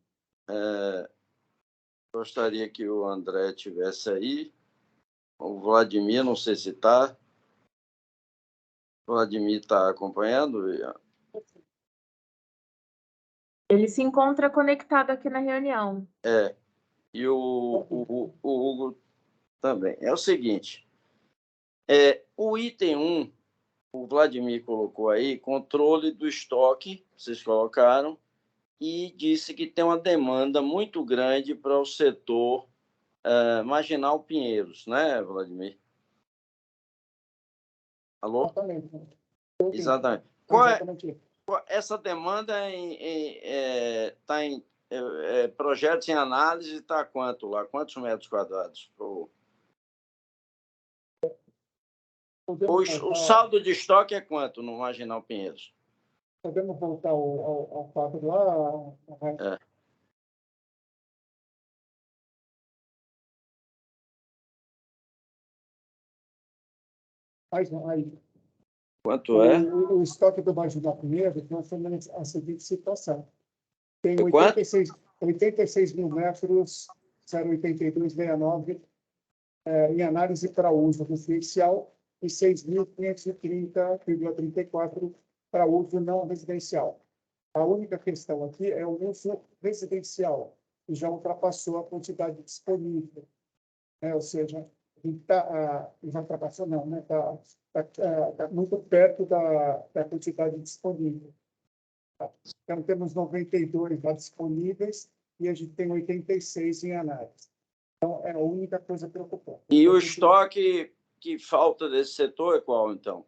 Gostaria que o André tivesse aí. O Vladimir, não sei se está. O Vladimir está acompanhando? Ele se encontra conectado aqui na reunião. E o Hugo também. É o seguinte, o item 1, o Vladimir colocou aí, controle do estoque, vocês colocaram, e disse que tem uma demanda muito grande para o setor Marginal Pinheiros, né, Vladimir? Alô? Exatamente. Essa demanda está em projetos em análise, está quanto lá? Quantos metros quadrados? O saldo de estoque é quanto no Marginal Pinheiros? Podemos voltar ao quadro lá? Aí. Quanto é? O estoque do Marginal Pinheiros, nós temos a seguinte situação. Tem 86 mil metros, 08269, em análise para uso residencial e 6.530,34 para uso não residencial. A única questão aqui é o uso residencial, que já ultrapassou a quantidade disponível. Ou seja, já ultrapassou, não, né? Está muito perto da quantidade disponível. Então, temos 92 lá disponíveis e a gente tem 86 em análise. Então, é a única coisa preocupante. E o estoque que falta desse setor é qual, então?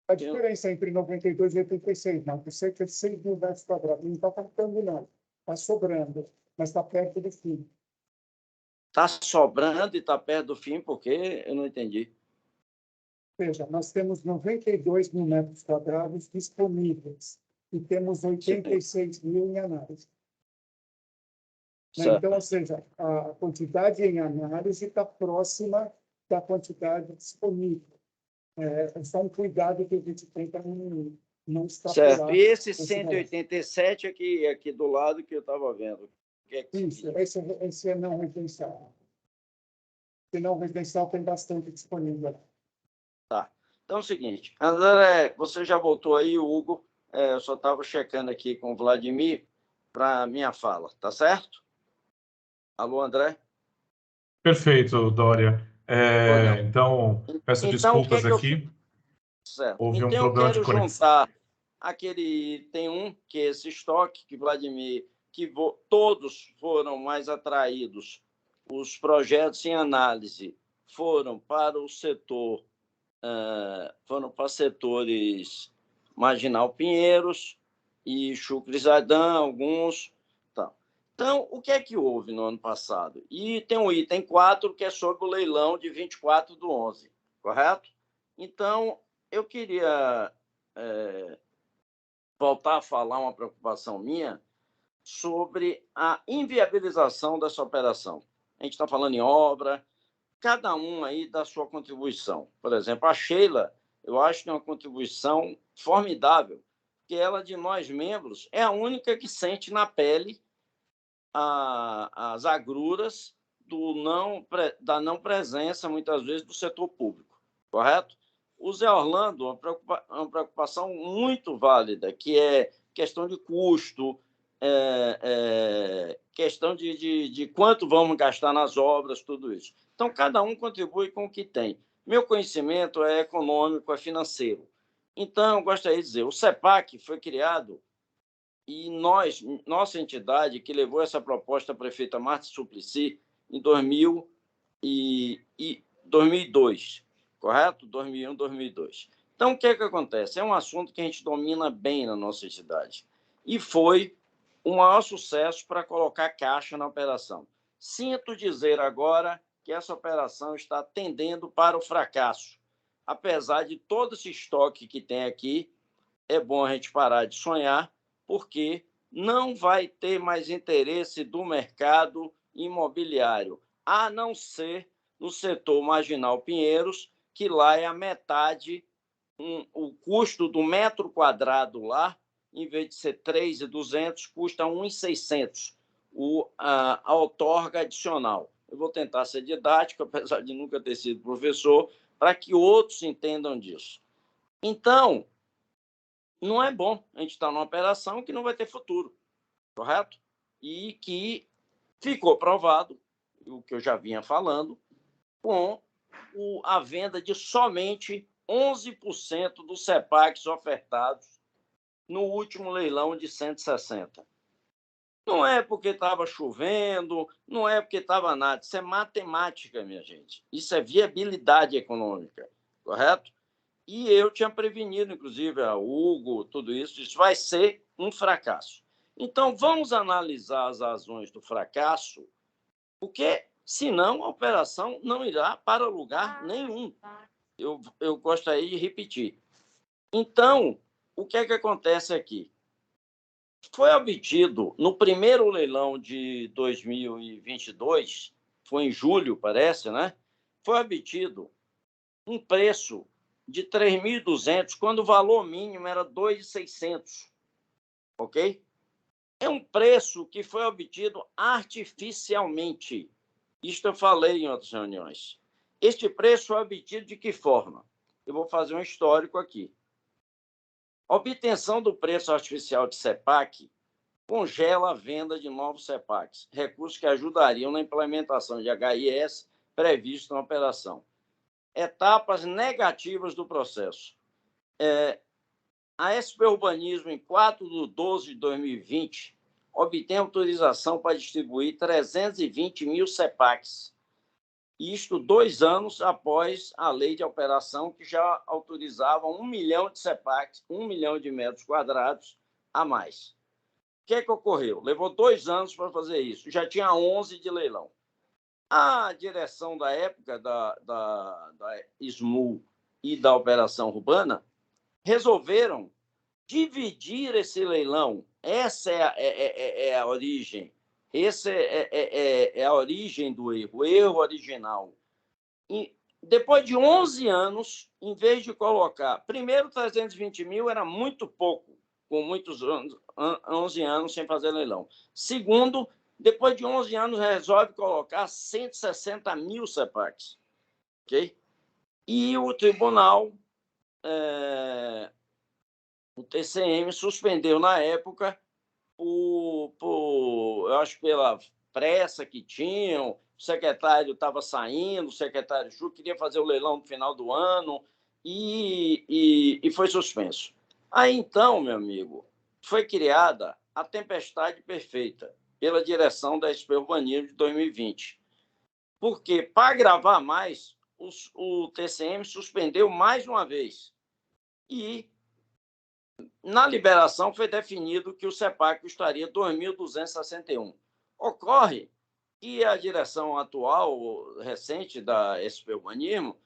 A diferença entre 92 e 86, não, por cerca de 6 mil metros quadrados. Não está faltando, não. Está sobrando, mas está perto do fim. Está sobrando e está perto do fim, por quê? Eu não entendi. Veja, nós temos 92 mil metros quadrados disponíveis e temos 86 mil em análise. Então, ou seja, a quantidade em análise está próxima da quantidade disponível. É só um cuidado que a gente tem para não extrapolar. Certo. E esse 187 aqui do lado que eu estava vendo. Isso, esse é não residencial. Esse não residencial tem bastante disponível. Tá. Então é o seguinte, André, você já voltou aí, o Hugo, eu só estava checando aqui com o Vladimir para a minha fala, tá certo? Alô, André? Perfeito, Dória. Então, peço desculpas aqui. Certo. Houve um então, problema de eu quero conexão. juntar aquele item 1, que é esse estoque, que Vladimir, todos foram mais atraídos. Os projetos em análise foram para o setor, foram para setores Marginal Pinheiros e Chucre-Jardim, alguns. Tá. Então, o que é que houve no ano passado? E tem um item 4, que é sobre o leilão de 24/11, correto? Então, eu queria voltar a falar uma preocupação minha sobre a inviabilização dessa operação. A gente está falando em obra, cada um aí dá sua contribuição. Por exemplo, a Sheila, eu acho que tem uma contribuição formidável, que ela, de nós membros, é a única que sente na pele as agruras da não presença, muitas vezes, do setor público, correto? O Zé Orlando, uma preocupação muito válida, que é questão de custo, questão de quanto vamos gastar nas obras, tudo isso. Então, cada um contribui com o que tem. Meu conhecimento é econômico, é financeiro. Então, eu gostaria de dizer, o CEPAC foi criado e nossa entidade, que levou essa proposta à prefeita Marta Suplicy em 2002, correto? 2001, 2002. Então, o que é que acontece? É um assunto que a gente domina bem na nossa entidade. E foi o maior sucesso para colocar caixa na operação. Sinto dizer agora que essa operação está tendendo para o fracasso. apesar de todo esse estoque que tem aqui, é bom a gente parar de sonhar, porque não vai ter mais interesse do mercado imobiliário, a não ser no setor Marginal Pinheiros, que lá é a metade, o custo do metro quadrado lá, em vez de ser 3.200, custa 1.600, a outorga adicional. Eu vou tentar ser didático, apesar de nunca ter sido professor, para que outros entendam disso. Então, não é bom a gente estar numa operação que não vai ter futuro, correto? E que ficou provado, o que eu já vinha falando, com a venda de somente 11% dos CEPACs ofertados no último leilão de 160. Não é porque estava chovendo, não é porque estava nada. Isso é matemática, minha gente. Isso é viabilidade econômica, correto? E eu tinha prevenido, inclusive, a Hugo, tudo isso. Isso vai ser um fracasso. Então, vamos analisar as razões do fracasso, porque, senão, a operação não irá para lugar nenhum. Eu gostaria de repetir. Então, o que é que acontece aqui? Foi obtido, no primeiro leilão de 2022, foi em julho, parece, né? Foi obtido um preço de 3.200, quando o valor mínimo era 2.600, ok? É um preço que foi obtido artificialmente. Isto eu falei em outras reuniões. Este preço foi obtido de que forma? Eu vou fazer um histórico aqui. A obtenção do preço artificial de CEPAC congela a venda de novos CEPACs, recursos que ajudariam na implementação de HIS previsto na operação. Etapas negativas do processo. A SP Urbanismo, em 4/12/2020, obtém autorização para distribuir 320 mil CEPACs. Isto 2 anos após a lei de operação, que já autorizava 1 milhão de CEPACs, 1 milhão de metros quadrados a mais. O que é que ocorreu? Levou 2 anos para fazer isso. Já tinha 11 de leilão. A direção da época da SMU e da Operação Urbana resolveram dividir esse leilão. Essa é a origem. Essa é a origem do erro, o erro original. E depois de 11 anos, em vez de colocar... Primeiro, 320 mil era muito pouco, com muitos anos, 11 anos sem fazer leilão. Segundo, depois de 11 anos, resolve colocar 160 mil CEPACs. Okay? E o tribunal, o TCM, suspendeu na época, eu acho pela pressa que tinham, o secretário estava saindo, o secretário Chu queria fazer o leilão no final do ano e foi suspenso. Aí, então, meu amigo, foi criada a tempestade perfeita pela direção da SP Urbanismo de 2020. Porque, para agravar mais, o TCM suspendeu mais uma vez. E, na liberação, foi definido que o CEPAC custaria 2.261. Ocorre que a direção atual, recente da SP Urbanismo,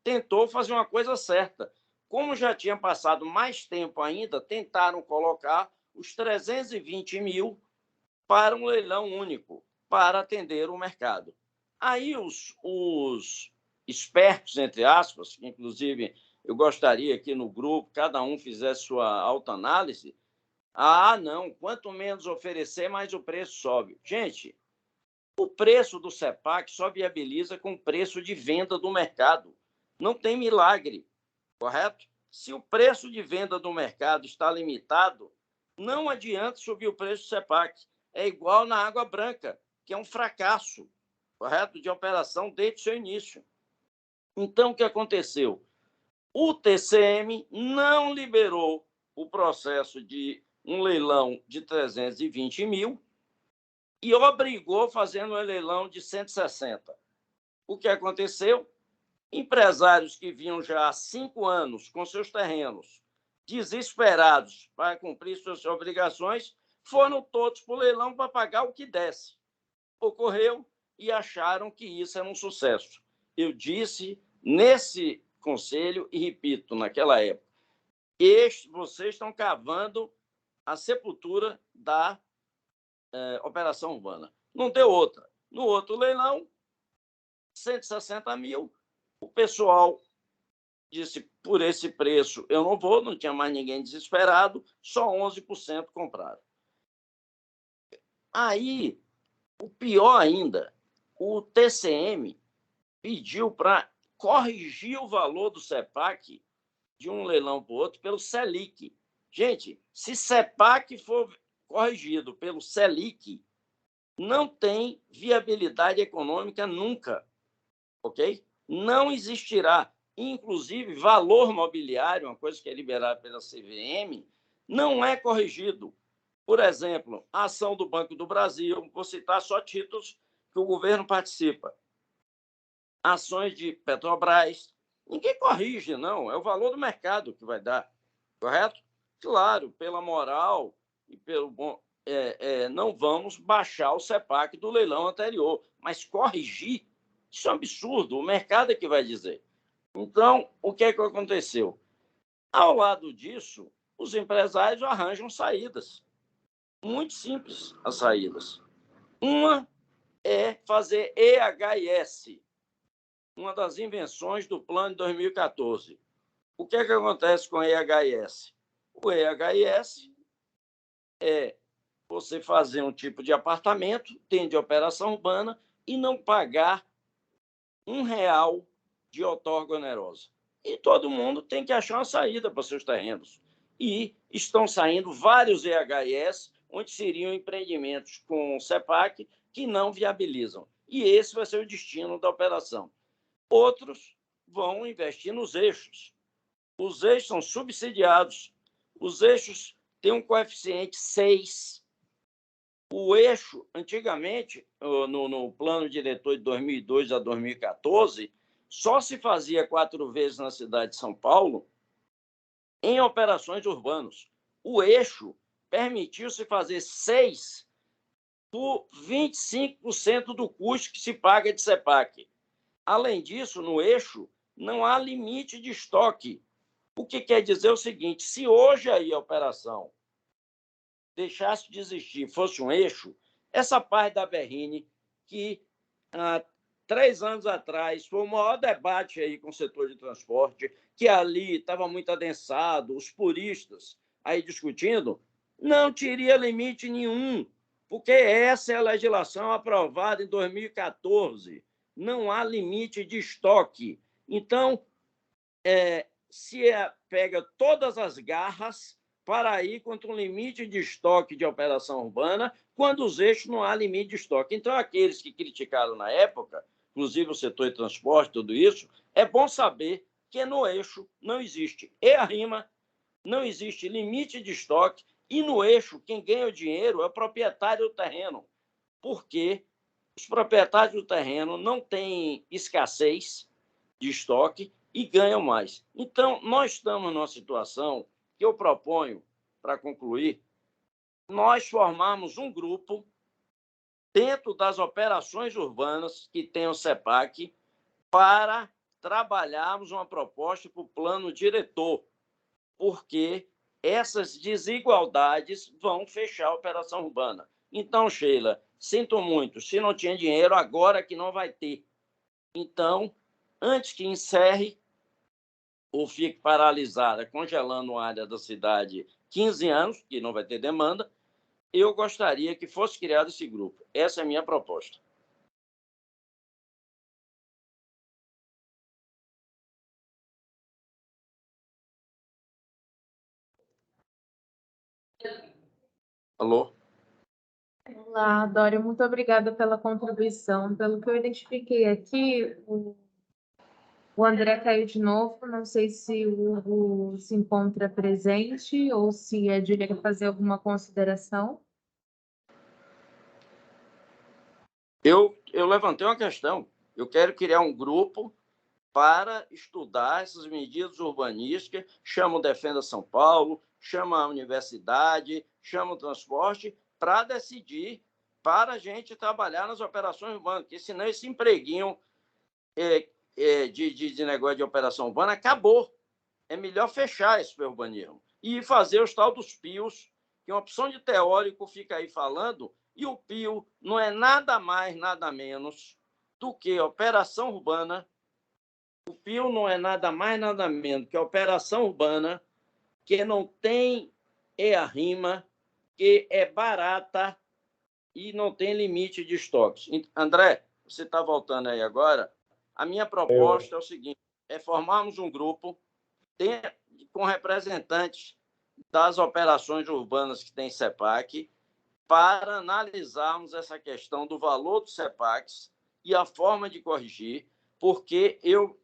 tentou fazer uma coisa certa. Como já tinha passado mais tempo ainda, tentaram colocar os 320 mil para um leilão único, para atender o mercado. Aí os espertos, entre aspas, que inclusive eu gostaria que no grupo cada um fizesse sua autoanálise, não, quanto menos oferecer, mais o preço sobe. Gente, o preço do CEPAC só viabiliza com o preço de venda do mercado. Não tem milagre. Correto? Se o preço de venda do mercado está limitado, não adianta subir o preço do CEPAC. É igual na água branca, que é um fracasso, correto? De operação desde o seu início. Então, o que aconteceu? O TCM não liberou o processo de um leilão de 320 mil e obrigou fazendo um leilão de 160. O que aconteceu? Empresários que vinham já há 5 anos com seus terrenos, desesperados para cumprir suas obrigações, foram todos para o leilão para pagar o que desse. Ocorreu e acharam que isso era um sucesso. Eu disse, nesse conselho e repito, naquela época, vocês estão cavando a sepultura da operação urbana. Não deu outra. No outro leilão, 160 mil, o pessoal disse, por esse preço eu não vou, não tinha mais ninguém desesperado, só 11% compraram. Aí, o pior ainda, o TCM pediu para corrigir o valor do CEPAC de um leilão para o outro pelo Selic. Gente, se CEPAC for corrigido pelo Selic, não tem viabilidade econômica nunca, ok? Não existirá. Inclusive, valor mobiliário, uma coisa que é liberada pela CVM, não é corrigido. Por exemplo, a ação do Banco do Brasil, vou citar só títulos que o governo participa. Ações de Petrobras, ninguém corrige, não. É o valor do mercado que vai dar, correto? Claro, pela moral e pelo bom... não vamos baixar o CEPAC do leilão anterior, mas corrigir, isso é um absurdo, o mercado é que vai dizer. Então, o que é que aconteceu? Ao lado disso, os empresários arranjam saídas. Muito simples as saídas. Uma é fazer EHS, uma das invenções do plano de 2014. O que é que acontece com o EHS? O EHS é você fazer um tipo de apartamento, tem de operação urbana, e não pagar R$1 de outorga onerosa. E todo mundo tem que achar uma saída para seus terrenos. E estão saindo vários EHS, onde seriam empreendimentos com CEPAC que não viabilizam. E esse vai ser o destino da operação. Outros vão investir nos eixos. Os eixos são subsidiados. Os eixos têm um coeficiente 6. O eixo, antigamente, no plano diretor de 2002 a 2014, só se fazia 4 vezes na cidade de São Paulo em operações urbanas. O eixo permitiu-se fazer 6 por 25% do custo que se paga de CEPAC. Além disso, no eixo, não há limite de estoque. O que quer dizer o seguinte, se hoje aí a operação deixasse de existir, fosse um eixo, essa parte da Berrini, que há 3 anos atrás foi o maior debate aí com o setor de transporte, que ali estava muito adensado, os puristas aí discutindo, não teria limite nenhum, porque essa é a legislação aprovada em 2014. Não há limite de estoque. Então, se pega todas as garras para ir contra um limite de estoque de operação urbana, quando os eixos não há limite de estoque. Então, aqueles que criticaram na época, inclusive o setor de transporte, tudo isso, é bom saber que no eixo não existe EARIMA, não existe limite de estoque, e no eixo quem ganha o dinheiro é o proprietário do terreno, porque os proprietários do terreno não têm escassez de estoque e ganham mais. Então, nós estamos numa situação que eu proponho, para concluir, nós formarmos um grupo dentro das operações urbanas que tem o CEPAC para trabalharmos uma proposta para o plano diretor, porque essas desigualdades vão fechar a operação urbana. Então, Sheila, sinto muito, se não tinha dinheiro, agora que não vai ter. Então, antes que encerre ou fique paralisada, congelando a área da cidade 15 anos, que não vai ter demanda, eu gostaria que fosse criado esse grupo. Essa é a minha proposta. Alô? Olá, Dória, muito obrigada pela contribuição. Pelo que eu identifiquei aqui, o André caiu de novo. Não sei se o Hugo se encontra presente ou se a Júlia quer fazer alguma consideração. Eu levantei uma questão. Eu quero criar um grupo para estudar essas medidas urbanísticas, chama o Defenda São Paulo, chama a universidade, chama o transporte, para decidir, para a gente trabalhar nas operações urbanas, porque senão esse empreguinho de negócio de operação urbana acabou. É melhor fechar esse urbanismo e fazer os tal dos PIOs, que uma opção de teórico fica aí falando, e o PIO não é nada mais, nada menos do que operação urbana. O PIO não é nada mais, nada menos que a operação urbana que não tem EA-RIMA, que é barata e não tem limite de estoques. André, você está voltando aí agora. A minha proposta é o seguinte, é formarmos um grupo com representantes das operações urbanas que tem CEPAC para analisarmos essa questão do valor dos CEPACs e a forma de corrigir, porque eu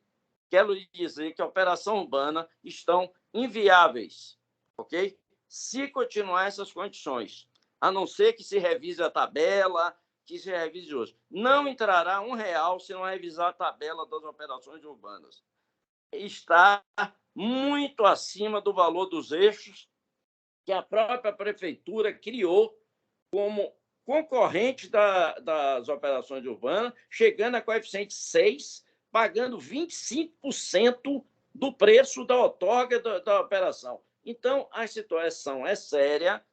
quero lhe dizer que a operação urbana estão inviáveis, ok? Se continuar essas condições, a não ser que se revise a tabela, que se revise hoje. Não entrará R$1 se não revisar a tabela das operações urbanas. Está muito acima do valor dos eixos que a própria prefeitura criou como concorrente das operações urbanas, chegando a coeficiente 6, pagando 25% do preço da outorga da operação. Então, a situação é séria,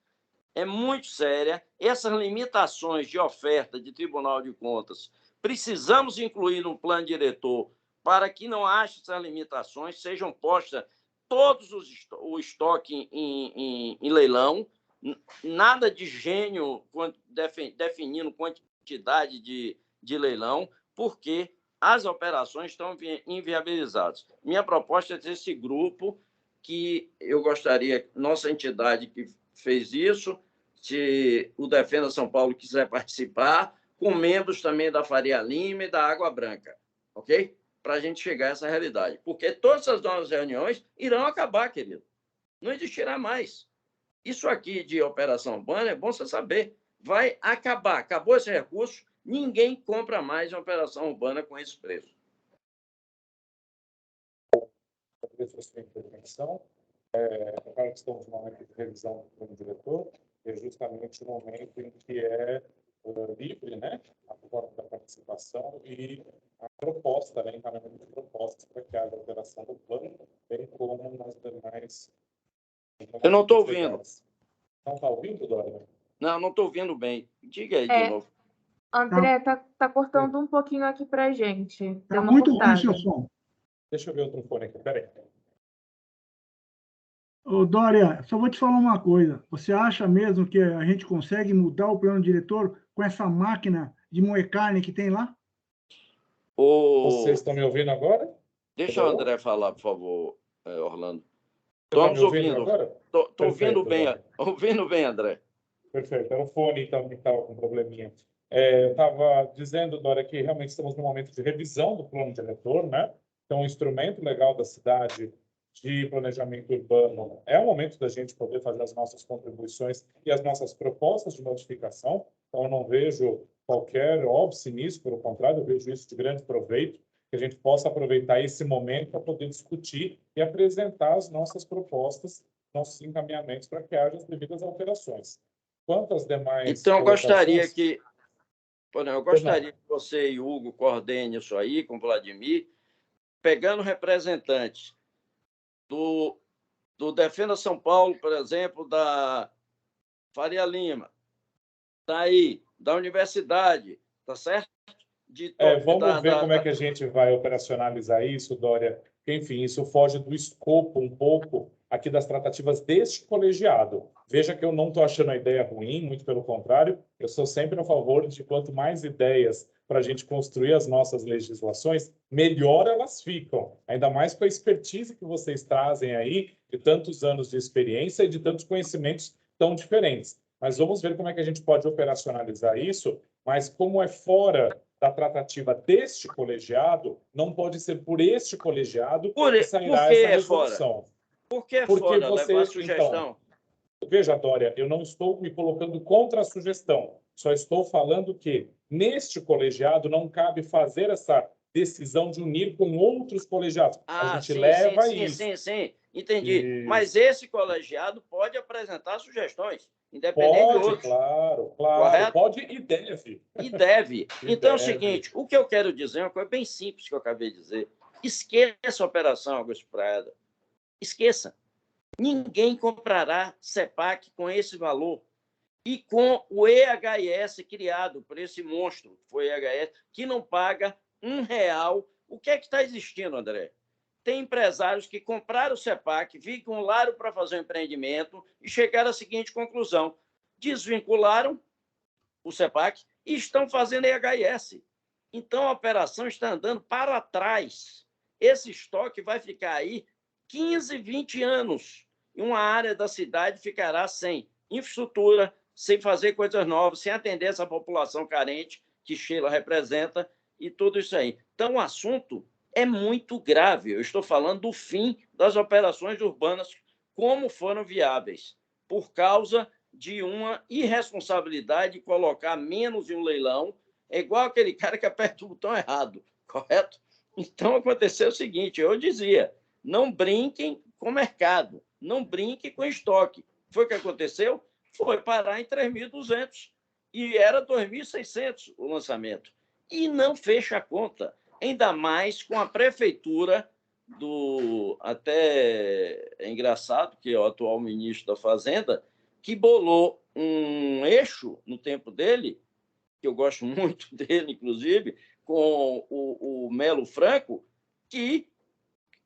é muito séria. Essas limitações de oferta de Tribunal de Contas, precisamos incluir no plano diretor para que não haja essas limitações, sejam postas todos o estoque em leilão, nada de gênio definindo quantidade de leilão, porque as operações estão inviabilizadas. Minha proposta é ter esse grupo que eu gostaria, nossa entidade que fez isso, se o Defenda São Paulo quiser participar, com membros também da Faria Lima e da Água Branca, ok? Para a gente chegar a essa realidade. Porque todas as nossas reuniões irão acabar, querido. Não existirá mais. Isso aqui de operação urbana é bom você saber. Vai acabar. Acabou esse recurso, ninguém compra mais uma operação urbana com esse preço. A sua intervenção. Agora que estamos no momento de revisão do plano diretor, é justamente o momento em que é livre, né, a forma da participação e a proposta, né, encaminhamento de propostas para que haja alteração do plano, bem como nas demais. Eu não estou ouvindo. Não está ouvindo, Dória? Não estou ouvindo bem. Diga aí de novo. André, tá cortando um pouquinho aqui para gente. Está muito ruim o seu som. Deixa eu ver outro fone aqui, peraí. Ô, Dória, só vou te falar uma coisa. Você acha mesmo que a gente consegue mudar o plano diretor com essa máquina de moer carne que tem lá? Vocês estão me ouvindo agora? Deixa o André falar, por favor, Orlando. Estamos ouvindo agora? Estou ouvindo bem, André. Perfeito. Era o fone então, que estava com probleminha. Eu estava dizendo, Dória, que realmente estamos num momento de revisão do plano diretor, né? Então, um instrumento legal da cidade de planejamento urbano é o momento da gente poder fazer as nossas contribuições e as nossas propostas de modificação. Então, eu não vejo qualquer óbice nisso, pelo contrário, eu vejo isso de grande proveito, que a gente possa aproveitar esse momento para poder discutir e apresentar as nossas propostas, nossos encaminhamentos para que haja as devidas alterações. Quanto às demais... Então, eu gostaria que você e o Hugo coordenem isso aí com o Vladimir, pegando representantes do Defenda São Paulo, por exemplo, da Faria Lima, tá aí, da universidade, tá certo? Vamos ver como é que a gente vai operacionalizar isso, Dória. Enfim, isso foge do escopo um pouco aqui das tratativas deste colegiado. Veja que eu não estou achando a ideia ruim, muito pelo contrário, eu sou sempre a favor de quanto mais ideias para a gente construir as nossas legislações, melhor elas ficam. Ainda mais com a expertise que vocês trazem aí, de tantos anos de experiência e de tantos conhecimentos tão diferentes. Mas vamos ver como é que a gente pode operacionalizar isso, mas como é fora da tratativa deste colegiado, não pode ser por este colegiado que sairá essa resolução. Por que é fora levar a sugestão? Então, veja, Dória, eu não estou me colocando contra a sugestão, só estou falando que neste colegiado não cabe fazer essa decisão de unir com outros colegiados. A gente leva isso. Sim, entendi. Mas esse colegiado pode apresentar sugestões. independente de Pode, outros. claro, Correto? pode e deve. E deve. E Então é o deve. seguinte, o que eu quero dizer é uma coisa bem simples que eu acabei de dizer. Esqueça a Operação Águas Praiadas. Esqueça. Ninguém comprará CEPAC com esse valor. E com o EHS criado por esse monstro, que foi o EHS, que não paga R$1. O que é que está existindo, André? Tem empresários que compraram o CEPAC, vincularam para fazer um empreendimento e chegaram à seguinte conclusão: desvincularam o CEPAC e estão fazendo EHS. Então, a operação está andando para trás. Esse estoque vai ficar aí 15, 20 anos. E uma área da cidade ficará sem infraestrutura, sem fazer coisas novas, sem atender essa população carente que Sheila representa e tudo isso aí. Então, o assunto é muito grave. Eu estou falando do fim das operações urbanas como foram viáveis, por causa de uma irresponsabilidade de colocar menos em um leilão. É igual aquele cara que aperta o botão errado, correto? Então, aconteceu o seguinte, eu dizia, não brinquem com o mercado, não brinquem com estoque. Foi o que aconteceu? Foi parar em 3.200 e era 2.600 o lançamento. E não fecha a conta, ainda mais com a prefeitura do... Até é engraçado que é o atual ministro da Fazenda, que bolou um eixo no tempo dele, que eu gosto muito dele, inclusive, com o Melo Franco, que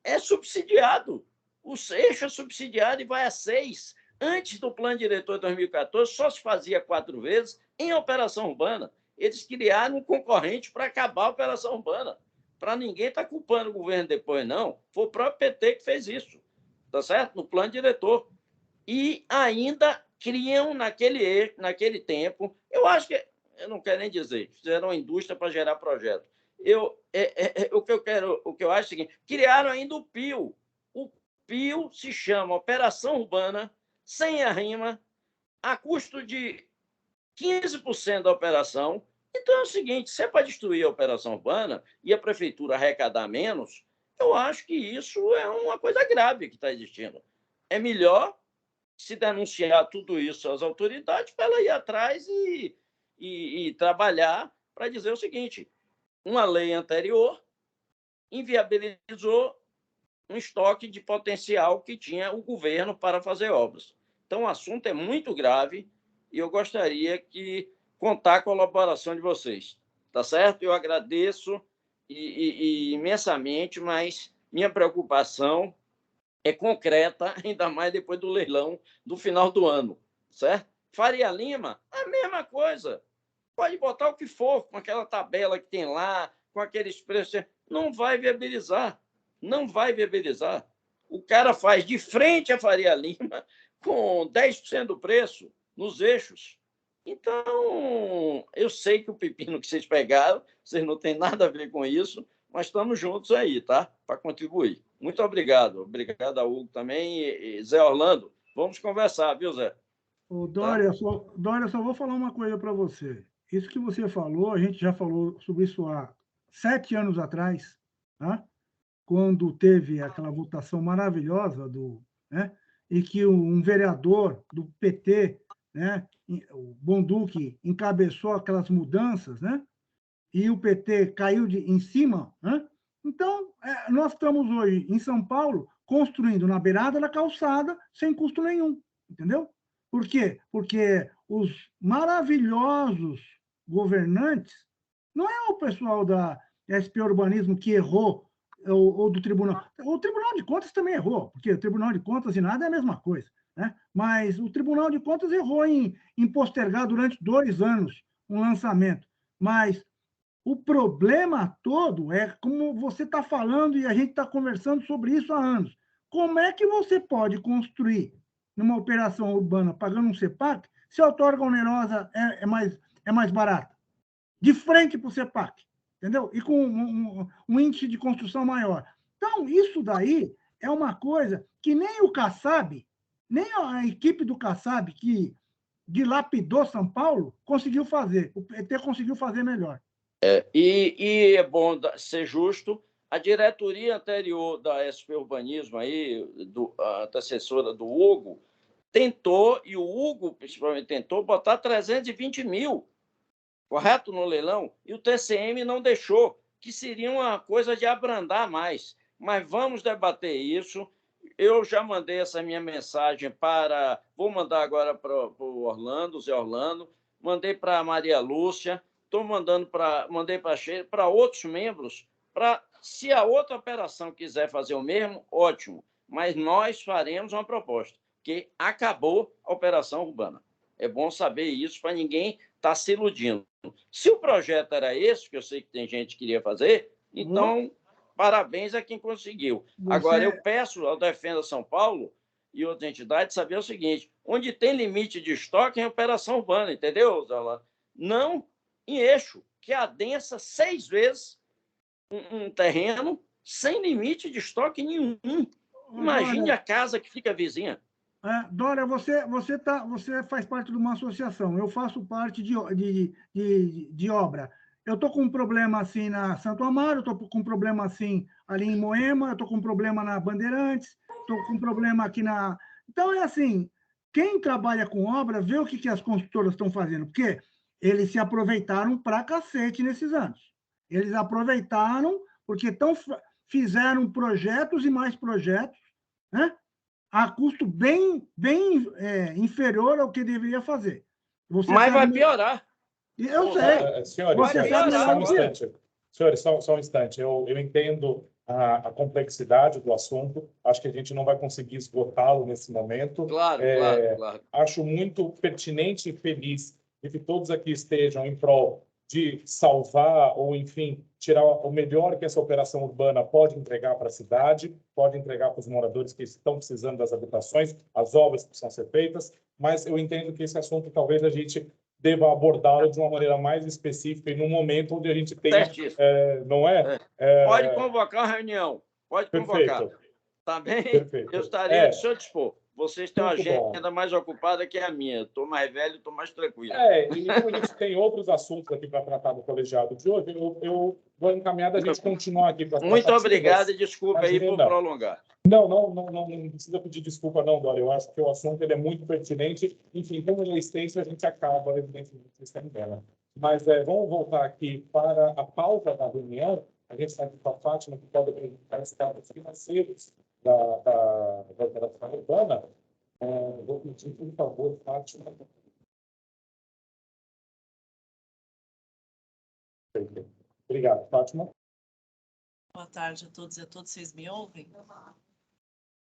é subsidiado. O eixo é subsidiado e vai a 6. Antes do Plano Diretor de 2014, só se fazia 4 vezes em operação urbana. Eles criaram um concorrente para acabar a operação urbana. Para ninguém estar culpando o governo depois, não. Foi o próprio PT que fez isso. Tá certo? No Plano Diretor. E ainda criam naquele tempo, eu acho que, eu não quero nem dizer, fizeram uma indústria para gerar projeto. O que eu acho é o seguinte, criaram ainda o PIO. O PIO se chama Operação Urbana, sem a rima, a custo de 15% da operação. Então é o seguinte, se é para destruir a operação urbana e a prefeitura arrecadar menos, eu acho que isso é uma coisa grave que está existindo. É melhor se denunciar tudo isso às autoridades para ela ir atrás e trabalhar para dizer o seguinte, uma lei anterior inviabilizou um estoque de potencial que tinha o governo para fazer obras. Então, o assunto é muito grave e eu gostaria que contar com a colaboração de vocês. Tá certo? Eu agradeço imensamente, mas minha preocupação é concreta, ainda mais depois do leilão do final do ano, certo? Faria Lima, a mesma coisa. Pode botar o que for, com aquela tabela que tem lá, com aqueles preços. Não vai viabilizar. Não vai viabilizar. O cara faz de frente a Faria Lima com 10% do preço nos eixos. Então, eu sei que o pepino que vocês pegaram, vocês não têm nada a ver com isso, mas estamos juntos aí, tá? Para contribuir. Muito obrigado. Obrigado a Hugo também. E Zé Orlando, vamos conversar, viu, Zé? Ô, Dória, só vou falar uma coisa para você. Isso que você falou, a gente já falou sobre isso há 7 anos atrás, tá? Quando teve aquela votação maravilhosa né? E que um vereador do PT, né? O Bonduque, encabeçou aquelas mudanças, né? E o PT caiu em cima, né? Então, nós estamos hoje em São Paulo construindo na beirada da calçada sem custo nenhum, entendeu? Por quê? Porque os maravilhosos governantes não é o pessoal da SP Urbanismo que errou, ou do Tribunal. O Tribunal de Contas também errou, porque o Tribunal de Contas e nada é a mesma coisa, né? Mas o Tribunal de Contas errou em postergar durante 2 anos um lançamento. Mas o problema todo é como você está falando e a gente está conversando sobre isso há anos. Como é que você pode construir numa operação urbana pagando um CEPAC se a outorga onerosa é mais barata? De frente para o CEPAC, entendeu? E com um índice de construção maior. Então, isso daí é uma coisa que nem o Kassab, nem a equipe do Kassab, que dilapidou São Paulo, conseguiu fazer. O PT conseguiu fazer melhor. E é bom ser justo, a diretoria anterior da SP Urbanismo, aí, a antecessora do Hugo, tentou, e o Hugo principalmente tentou, botar 320 mil, correto, no leilão, e o TCM não deixou, que seria uma coisa de abrandar mais. Mas vamos debater isso. Eu já mandei essa minha mensagem para... Vou mandar agora para o Orlando, Zé Orlando, mandei para a Maria Lúcia, mandei para outros membros, se a outra operação quiser fazer o mesmo, ótimo, mas nós faremos uma proposta, que acabou a operação urbana. É bom saber isso para ninguém estar se iludindo. Se o projeto era esse, que eu sei que tem gente que queria fazer, então, parabéns a quem conseguiu. Agora, eu peço ao Defenda São Paulo e outras entidades saber o seguinte: onde tem limite de estoque em operação urbana, entendeu, Zala? Não em eixo, que adensa 6 vezes um terreno sem limite de estoque nenhum. Imagine a casa que fica vizinha. Dória, você faz parte de uma associação, eu faço parte de obra. Eu estou com um problema assim na Santo Amaro, estou com um problema assim ali em Moema, eu estou com um problema na Bandeirantes, estou com um problema aqui na... Então, é assim, quem trabalha com obra vê o que as construtoras estão fazendo, porque eles se aproveitaram pra cacete nesses anos. Eles aproveitaram porque fizeram projetos e mais projetos, né? A custo bem inferior ao que deveria fazer. Mas vai piorar. Eu sei. Senhores, só um instante. Eu entendo a complexidade do assunto. Acho que a gente não vai conseguir esgotá-lo nesse momento. Claro. Acho muito pertinente e feliz de que todos aqui estejam em prol de salvar ou, enfim, tirar o melhor que essa operação urbana pode entregar para a cidade, pode entregar para os moradores que estão precisando das habitações, as obras que precisam ser feitas, mas eu entendo que esse assunto talvez a gente deva abordá-lo de uma maneira mais específica e num momento onde a gente tenha... não é? Pode convocar a reunião. Pode convocar. Perfeito. Tá bem? Perfeito. Eu estarei ao seu dispor. Vocês têm uma Muito agenda mais ocupada que a minha. Estou mais velho, estou mais tranquilo. E como a gente tem outros assuntos aqui para tratar do colegiado de hoje, eu vou encaminhar da gente continuar aqui. Muito obrigado e desculpa aí por prolongar. Não precisa pedir desculpa não, Dória. Eu acho que o assunto ele é muito pertinente. Enfim, como ele é extenso, a gente acaba, evidentemente, sem dela. Mas vamos voltar aqui para a pauta da reunião. A gente está aqui com a Fátima, que pode apresentar os dados financeiros da operação urbana. Vou pedir, por favor, Fátima. Obrigado, Fátima. Boa tarde a todos e a todas. Vocês me ouvem?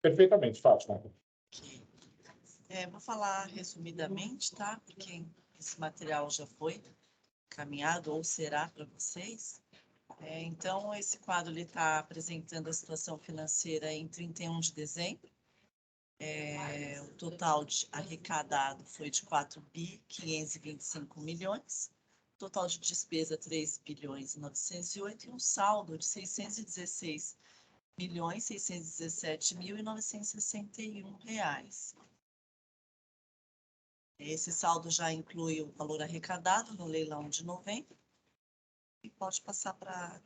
Perfeitamente, Fátima. Vou falar resumidamente, tá? Porque esse material já foi encaminhado ou será para vocês. Então, esse quadro está apresentando a situação financeira em 31 de dezembro. O total arrecadado foi de 4.525 milhões. Total de despesa 3.908 e um saldo de 616.617.961 reais. Esse saldo já inclui o valor arrecadado no leilão de novembro. E pode passar para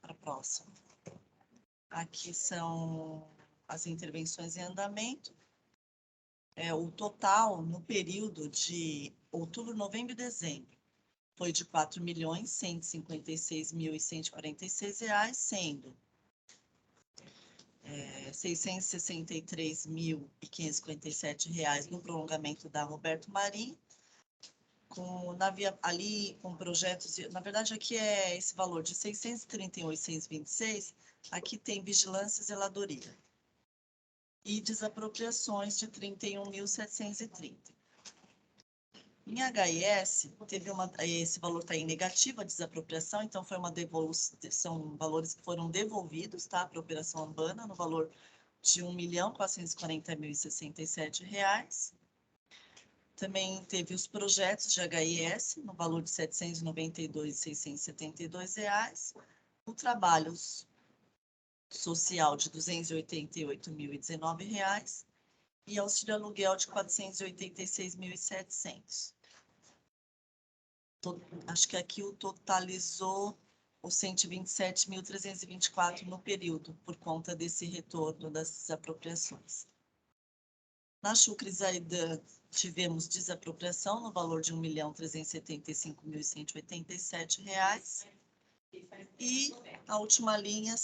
a próxima. Aqui são as intervenções em andamento. O total no período de outubro, novembro e dezembro foi de R$ 4.156.146 reais, sendo R$ 663.557 reais no prolongamento da Roberto Marinho, ali com projetos, na verdade aqui é esse valor de 638.626, aqui tem vigilância e zeladoria. E desapropriações de 31.730. Em HIS, esse valor está em negativo, a desapropriação, então foi uma devolução, são valores que foram devolvidos, tá, para a operação urbana, no valor de R$ 1.440.067 reais. Também teve os projetos de HIS, no valor de R$ 792.672 reais. O trabalho social de R$ 288.019 reais. E auxílio aluguel de R$ 486.700. Acho que aqui o totalizou os 127.324 no período, por conta desse retorno das desapropriações. Na Chucre Zaidan, tivemos desapropriação no valor de R$ 1.375.187. E a última linha,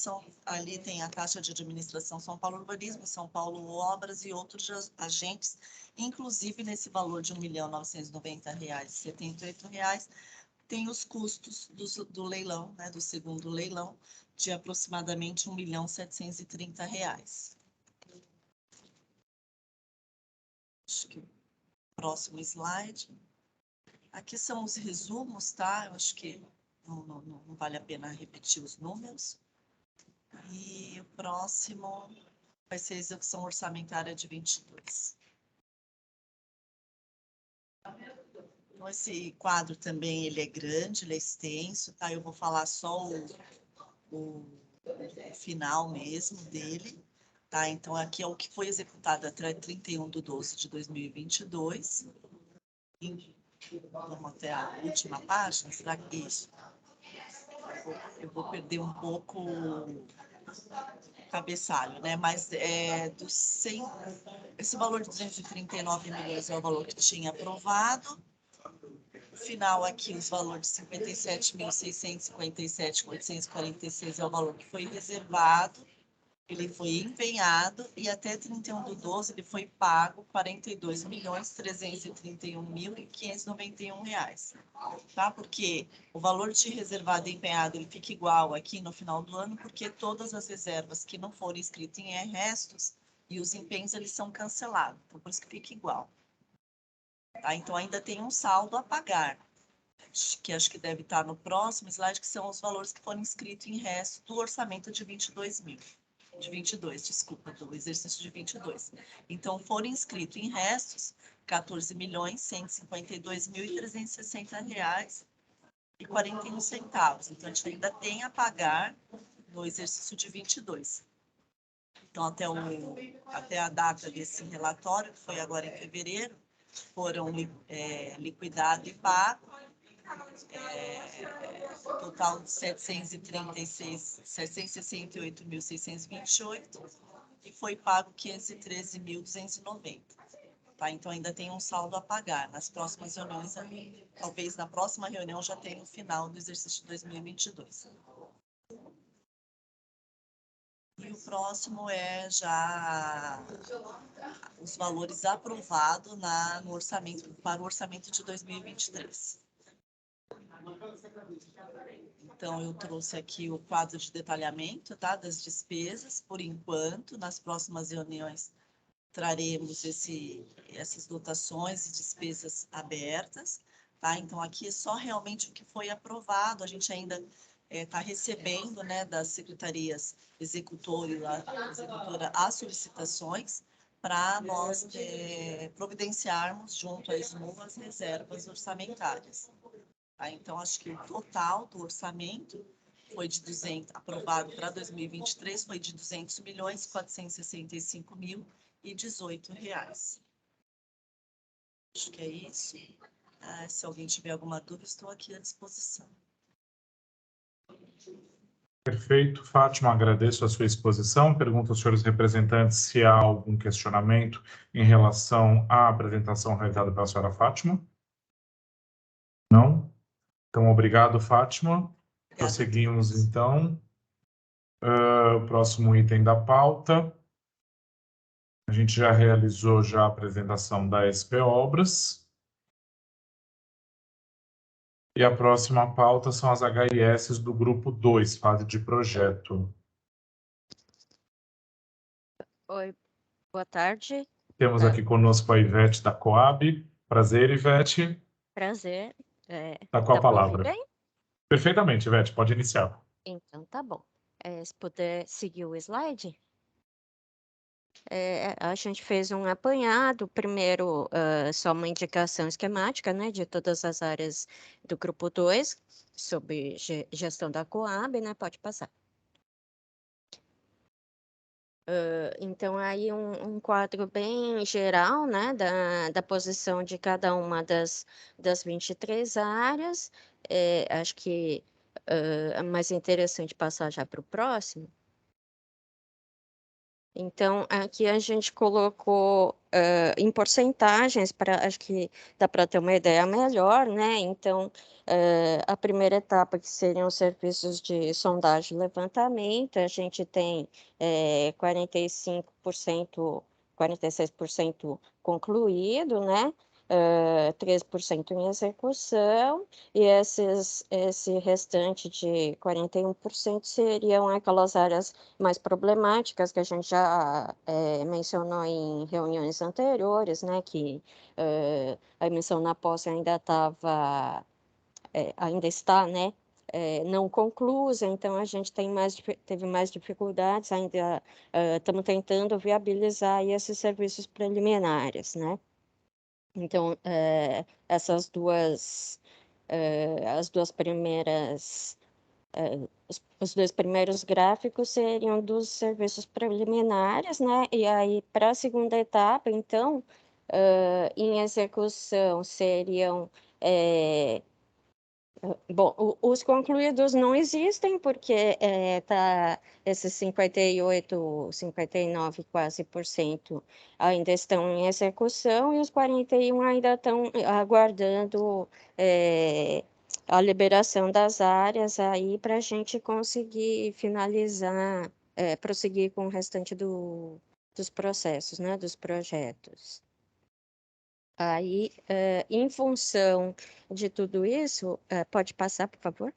ali tem a Caixa de Administração São Paulo Urbanismo, São Paulo Obras e outros agentes, inclusive nesse valor de R$ 1.990,78, tem os custos do leilão, né, do segundo leilão, de aproximadamente R$ 1.730. Acho que o próximo slide. Aqui são os resumos, tá? Eu acho que não vale a pena repetir os números. E o próximo vai ser a execução orçamentária de 22. Então, esse quadro também ele é grande, ele é extenso, tá? Eu vou falar só o final mesmo dele, tá? Então, aqui é o que foi executado até 31/12/2022. Vamos até a última página, será que isso? Eu vou perder um pouco o cabeçalho, né? Mas dos 100, esse valor de 239 milhões é o valor que tinha aprovado. No final aqui, os valores de 57.657,846 é o valor que foi reservado. Ele foi empenhado e até 31/12 ele foi pago R$ 42.331.591, tá? Porque o valor de reservado e empenhado ele fica igual aqui no final do ano, porque todas as reservas que não forem inscritas em restos e os empenhos eles são cancelados, então por isso que fica igual. Tá? Então ainda tem um saldo a pagar, que acho que deve estar no próximo slide, que são os valores que foram inscritos em resto do orçamento de 22, do exercício de 22. Então, foram inscritos em restos R$ 14.152.360,41. Então, a gente ainda tem a pagar no exercício de 22. Então, até a data desse relatório, que foi agora em fevereiro, foram liquidados e pagos total de 768.628 e foi pago 513.290. Tá? Então, ainda tem um saldo a pagar. Nas próximas reuniões, talvez na próxima reunião já tenha o final do exercício de 2022. E o próximo é já os valores aprovados no orçamento, para o orçamento de 2023. Então, eu trouxe aqui o quadro de detalhamento, tá, das despesas, por enquanto. Nas próximas reuniões, traremos essas dotações e despesas abertas, tá? Então, aqui é só realmente o que foi aprovado. A gente ainda está recebendo, né, das secretarias executora as solicitações para nós providenciarmos junto à SMU as reservas orçamentárias. Tá? Então, acho que o total do orçamento foi de 200, aprovado para 2023, foi de R$ 200.465.018. Acho que é isso. Se alguém tiver alguma dúvida, estou aqui à disposição. Perfeito. Fátima, agradeço a sua exposição. Pergunto aos senhores representantes se há algum questionamento em relação à apresentação realizada pela senhora Fátima. Não? Então, obrigado, Fátima. Prosseguimos, então. O próximo item da pauta. A gente já realizou a apresentação da SP Obras. E a próxima pauta são as HIS do grupo 2, fase de projeto. Oi, boa tarde. Temos aqui conosco a Ivete da Coab. Prazer, Ivete. Prazer. Está com a Dá pra ouvir palavra. bem? Perfeitamente, Ivete, pode iniciar. Então, tá bom. Se puder seguir o slide. A gente fez um apanhado, primeiro só uma indicação esquemática, né, de todas as áreas do grupo 2, sobre gestão da Coab, né, pode passar. Então, aí um quadro bem geral, né, da posição de cada uma das 23 áreas. Acho que é mais interessante passar já para o próximo. Então, aqui a gente colocou em porcentagens, acho que dá para ter uma ideia melhor, né? Então, a primeira etapa, que seriam os serviços de sondagem e levantamento, a gente tem 45%, 46% concluído, né? 3% em execução, e esse restante de 41% seriam aquelas áreas mais problemáticas que a gente já mencionou em reuniões anteriores, né, que a emissão na posse ainda está, né, não conclusa, então a gente teve mais dificuldades, ainda estamos tentando viabilizar aí esses serviços preliminares, né. Então, essas as duas primeiras, os dois primeiros gráficos seriam dos serviços preliminares, né? E aí, para a segunda etapa, então, em execução seriam bom, os concluídos não existem, porque esses 58, 59 quase por cento ainda estão em execução, e os 41 ainda estão aguardando a liberação das áreas aí para a gente conseguir finalizar, prosseguir com o restante dos processos, né, dos projetos. Aí, em função de tudo isso, pode passar, por favor?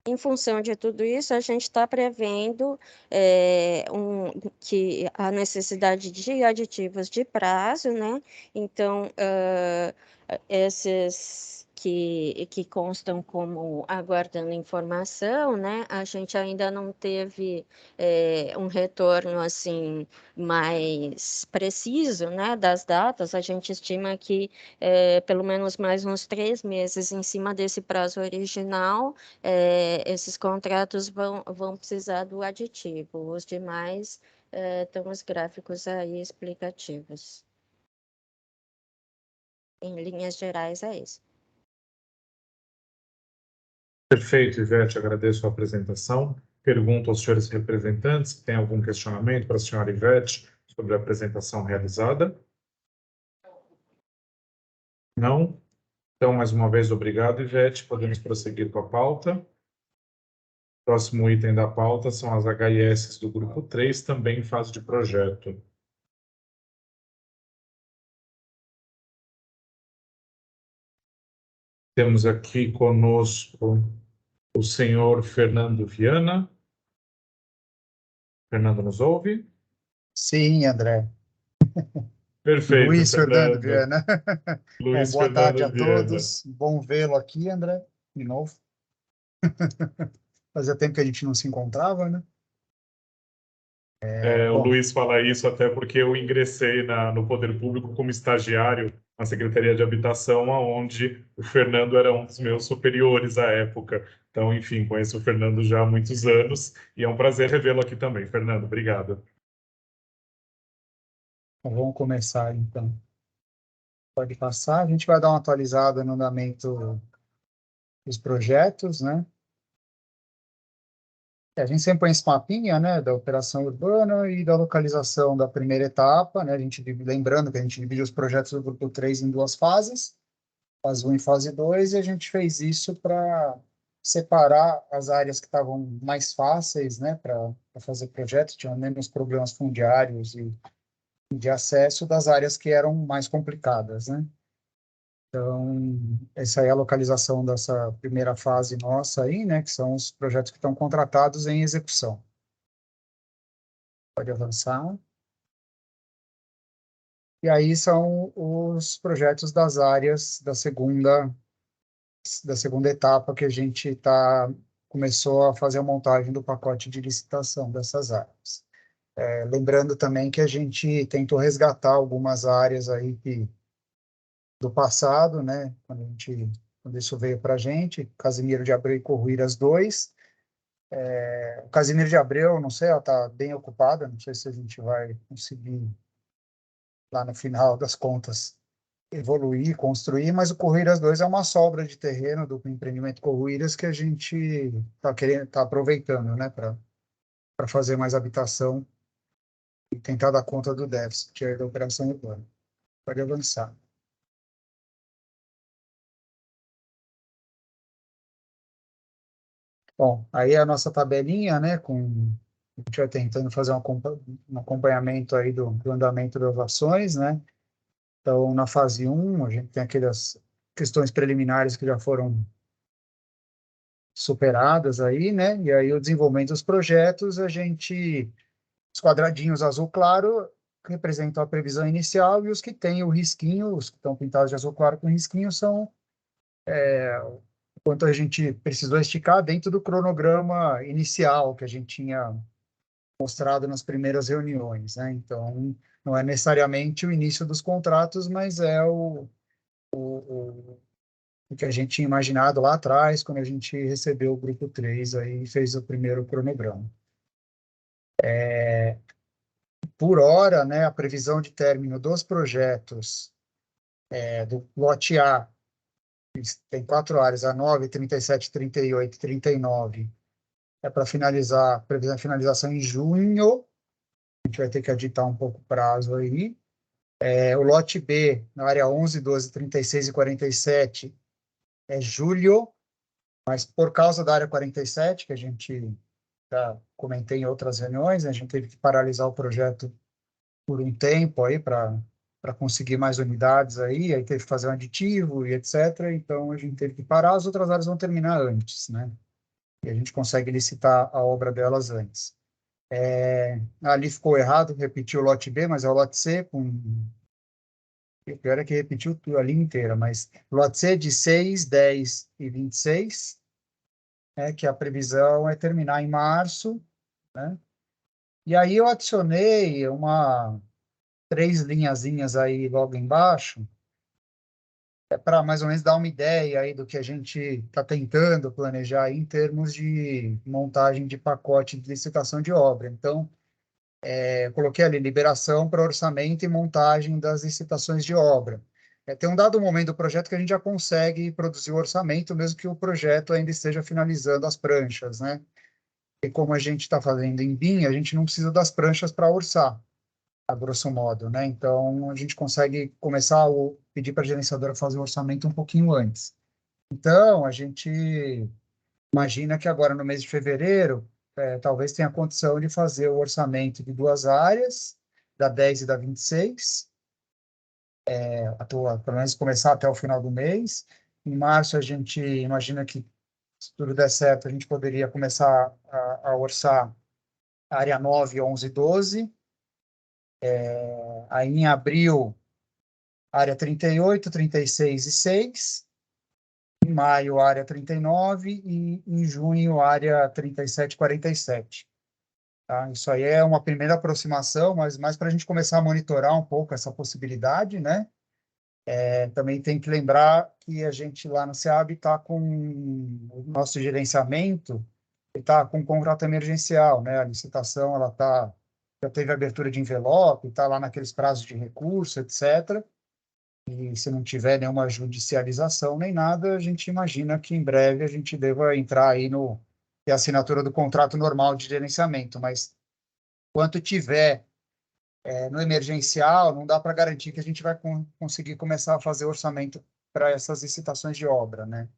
Em função de tudo isso, a gente está prevendo que a necessidade de aditivos de prazo, né? Então, esses que constam como aguardando informação, né? A gente ainda não teve um retorno assim mais preciso, né, das datas. A gente estima que pelo menos mais uns 3 meses em cima desse prazo original, esses contratos vão precisar do aditivo. Os demais estão os gráficos aí explicativos. Em linhas gerais, é isso. Perfeito, Ivete, agradeço a apresentação. Pergunto aos senhores representantes se tem algum questionamento para a senhora Ivete sobre a apresentação realizada. Não? Então, mais uma vez, obrigado, Ivete. Podemos prosseguir com a pauta. Próximo item da pauta são as HIS do grupo 3, também em fase de projeto. Temos aqui conosco o senhor Fernando Viana. Fernando, nos ouve? Sim, André. Perfeito, Luiz Fernando Fernando. Viana. Luiz Bom, boa tarde a Fernando Viana. todos. Bom vê-lo aqui, André, de novo. Fazia tempo que a gente não se encontrava, né? O Luiz fala isso até porque eu ingressei no Poder Público como estagiário na Secretaria de Habitação, onde o Fernando era um dos meus superiores à época. Então, enfim, conheço o Fernando já há muitos anos e é um prazer revê-lo aqui também. Fernando, obrigado. Então, vamos começar, então. Pode passar. A gente vai dar uma atualizada no andamento dos projetos, né? A gente sempre põe esse mapinha, né, da operação urbana e da localização da primeira etapa, né? Lembrando que a gente divide os projetos do grupo 3 em 2 fases, fase 1 e fase 2, e a gente fez isso para separar as áreas que estavam mais fáceis, né, para fazer projeto, tinham menos problemas fundiários e de acesso, das áreas que eram mais complicadas, né? Então, essa aí é a localização dessa primeira fase nossa aí, né, que são os projetos que estão contratados em execução. Pode avançar. E aí são os projetos das áreas da segunda etapa, que a gente começou a fazer a montagem do pacote de licitação dessas áreas. Lembrando também que a gente tentou resgatar algumas áreas aí do passado, né, quando isso veio para a gente, Casimiro de Abreu e Corruíras 2. O Casimiro de Abreu, não sei, ela está bem ocupada, não sei se a gente vai conseguir, lá no final das contas, evoluir, construir, mas o Corruíras 2 é uma sobra de terreno do empreendimento Corruíras que a gente está aproveitando, né, para para fazer mais habitação e tentar dar conta do déficit aí da operação urbana. Pode avançar. Bom, aí a nossa tabelinha, né, a gente vai tentando fazer um acompanhamento aí do andamento das ações, né? Então, na fase 1, a gente tem aquelas questões preliminares que já foram superadas aí, né? E aí o desenvolvimento dos projetos, os quadradinhos azul claro representam a previsão inicial e os que têm o risquinho, os que estão pintados de azul claro com risquinho, são quanto a gente precisou esticar dentro do cronograma inicial que a gente tinha mostrado nas primeiras reuniões, né? Então, não é necessariamente o início dos contratos, mas é o que a gente tinha imaginado lá atrás, quando a gente recebeu o grupo 3 aí, e fez o primeiro cronograma. Por hora, né, a previsão de término dos projetos do lote A, tem 4 áreas, a 9, 37, 38, 39, é para finalizar, previsão de finalização em junho, a gente vai ter que aditar um pouco o prazo aí. O lote B, na área 11, 12, 36 e 47, é julho, mas por causa da área 47, que a gente já comentei em outras reuniões, né, a gente teve que paralisar o projeto por um tempo aí para conseguir mais unidades aí teve que fazer um aditivo e etc. Então a gente teve que parar, as outras áreas vão terminar antes, né? E a gente consegue licitar a obra delas antes. Ali ficou errado, repetiu o lote B, mas é o lote C o pior é que repetiu a linha inteira, mas lote C de 6, 10 e 26, que a previsão é terminar em março, né? E aí eu adicionei 3 linhazinhas aí logo embaixo, para mais ou menos dar uma ideia aí do que a gente está tentando planejar aí em termos de montagem de pacote de licitação de obra. Então, eu coloquei ali liberação para orçamento e montagem das licitações de obra. Tem um dado momento do projeto que a gente já consegue produzir o orçamento, mesmo que o projeto ainda esteja finalizando as pranchas, né? E como a gente está fazendo em BIM, a gente não precisa das pranchas para orçar, a grosso modo, né? Então, a gente consegue começar a pedir para a gerenciadora fazer o orçamento um pouquinho antes. Então, a gente imagina que agora, no mês de fevereiro, talvez tenha condição de fazer o orçamento de 2 áreas, da 10 e da 26, pelo menos começar até o final do mês. Em março, a gente imagina que, se tudo der certo, a gente poderia começar a orçar a área 9, 11 e 12. Aí, em abril, área 38, 36 e 6. Em maio, área 39 e em junho, área 37 e 47. Tá? Isso aí é uma primeira aproximação, mas mais para a gente começar a monitorar um pouco essa possibilidade, né? Também tem que lembrar que a gente lá no SEAB está com o nosso gerenciamento, está com um contrato emergencial, né? A licitação já teve abertura de envelope, está lá naqueles prazos de recurso, etc. E se não tiver nenhuma judicialização nem nada, a gente imagina que em breve a gente deva entrar aí a assinatura do contrato normal de gerenciamento, mas enquanto tiver no emergencial, não dá para garantir que a gente vai conseguir começar a fazer orçamento para essas licitações de obra, né?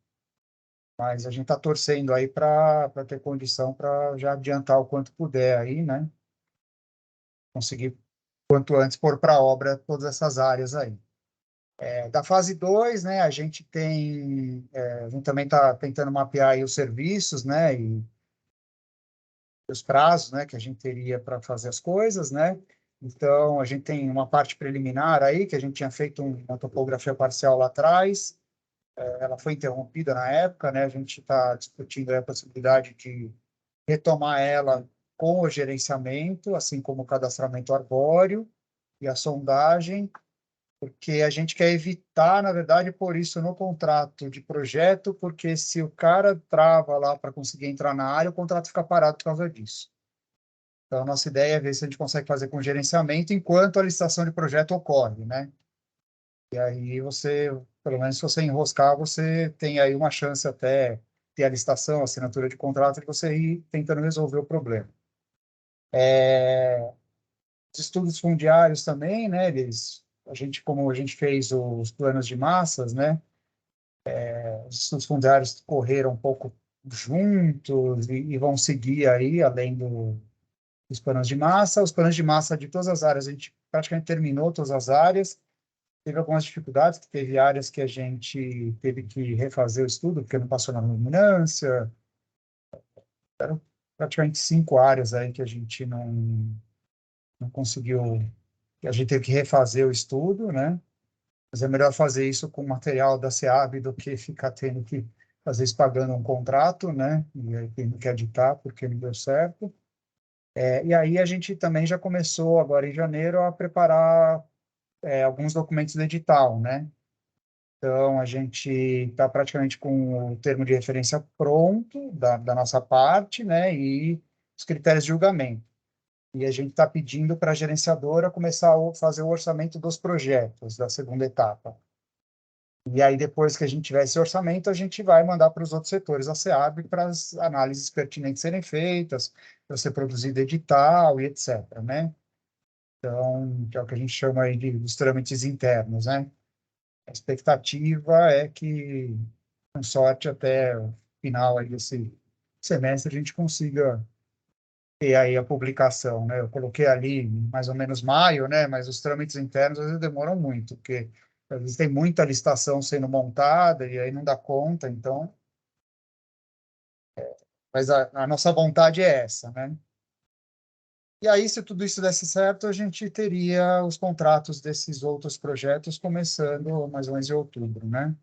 Mas a gente está torcendo aí para ter condição para já adiantar o quanto puder aí, né? Conseguir quanto antes pôr para a obra todas essas áreas aí. Da fase 2, né, a gente também está tentando mapear aí os serviços, né, e os prazos, né, que a gente teria para fazer as coisas, né. Então, a gente tem uma parte preliminar aí, que a gente tinha feito uma topografia parcial lá atrás, ela foi interrompida na época, né, a gente está discutindo a possibilidade de retomar ela com o gerenciamento, assim como o cadastramento arbóreo e a sondagem, porque a gente quer evitar, na verdade, pôr isso no contrato de projeto, porque se o cara trava lá para conseguir entrar na área, o contrato fica parado por causa disso. Então, a nossa ideia é ver se a gente consegue fazer com gerenciamento enquanto a licitação de projeto ocorre, né? E aí pelo menos se você enroscar, você tem aí uma chance até ter a licitação, a assinatura de contrato, e você ir tentando resolver o problema. Os estudos fundiários também, né? Como a gente fez os planos de massas, né? Os estudos fundiários correram um pouco juntos e vão seguir aí, além dos planos de massa. Os planos de massa de todas as áreas, a gente praticamente terminou todas as áreas. Teve algumas dificuldades, teve áreas que a gente teve que refazer o estudo, porque não passou na luminância. Eram praticamente 5 áreas aí que a gente não conseguiu, que a gente teve que refazer o estudo, né? Mas é melhor fazer isso com material da SEAB do que ficar tendo que fazer isso pagando um contrato, né? E aí tendo que editar porque não deu certo. E aí a gente também já começou, agora em janeiro, a preparar alguns documentos do edital, né? Então, a gente está praticamente com o termo de referência pronto da nossa parte, né? E os critérios de julgamento. E a gente está pedindo para a gerenciadora começar a fazer o orçamento dos projetos da segunda etapa. E aí, depois que a gente tiver esse orçamento, a gente vai mandar para os outros setores da SEAB para as análises pertinentes serem feitas, para ser produzido edital e etc., né? Então, que é o que a gente chama aí dos trâmites internos, né? A expectativa é que, com sorte, até o final aí desse semestre, a gente consiga ter aí a publicação, né? Eu coloquei ali mais ou menos maio, né? Mas os trâmites internos às vezes demoram muito, porque às vezes tem muita licitação sendo montada e aí não dá conta, então... Mas a nossa vontade é essa, né? E aí, se tudo isso desse certo, a gente teria os contratos desses outros projetos começando mais ou menos em outubro, né?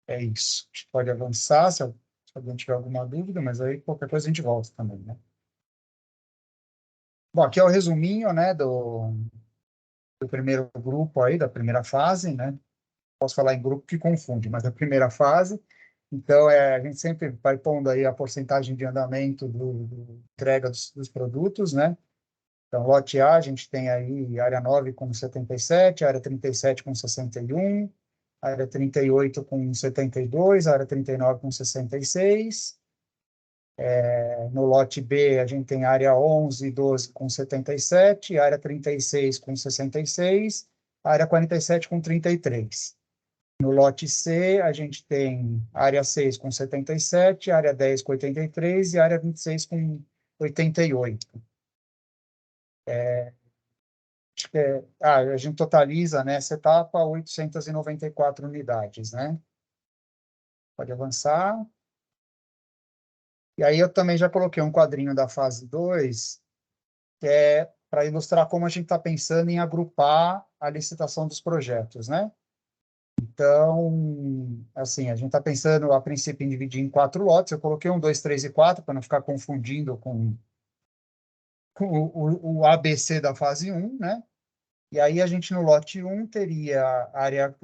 É isso. A gente pode avançar se alguém tiver alguma dúvida, mas aí qualquer coisa a gente volta também, né? Bom, aqui é o resuminho, né, do primeiro grupo aí, da primeira fase, né? Posso falar em grupo que confunde, mas da primeira fase. Então, a gente sempre vai pondo aí a porcentagem de andamento do entrega dos produtos, né? Então, lote A, a gente tem aí área 9 com 77, área 37 com 61, área 38 com 72, área 39 com 66. No lote B, a gente tem área 11 e 12 com 77, área 36 com 66, área 47 com 33. No lote C, a gente tem área 6 com 77, área 10 com 83 e área 26 com 88. A gente totaliza nessa etapa 894 unidades, né? Pode avançar. E aí eu também já coloquei um quadrinho da fase 2, que é para ilustrar como a gente está pensando em agrupar a licitação dos projetos, né? Então, assim, a gente está pensando, a princípio, em dividir em 4 lotes. Eu coloquei 1, 2, 3 e 4, para não ficar confundindo com o ABC da fase 1, né? E aí a gente, no lote 1, teria área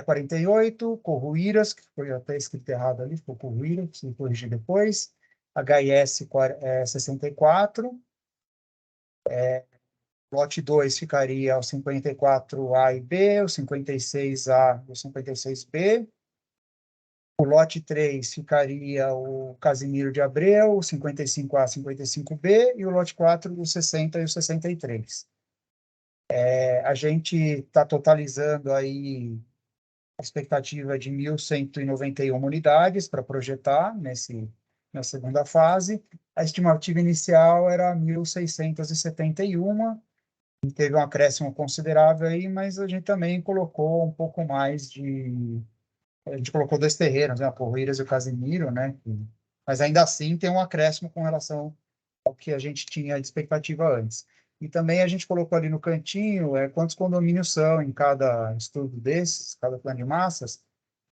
48, Corruíras, que foi até escrito errado ali, ficou Corruíra, preciso corrigir depois, HIS 64, lote 2 ficaria o 54A e B, o 56A e o 56B. O lote 3 ficaria o Casimiro de Abreu, o 55A e 55B, e o lote 4, o 60 e o 63. A gente está totalizando aí a expectativa de 1.191 unidades para projetar na segunda fase. A estimativa inicial era 1.671, teve um acréscimo considerável aí, mas a gente também colocou um pouco mais a gente colocou 2 terrenos, né, a Corruíras e o Casimiro, né? Mas ainda assim tem um acréscimo com relação ao que a gente tinha de expectativa antes. E também a gente colocou ali no cantinho quantos condomínios são em cada estudo desses, cada plano de massas,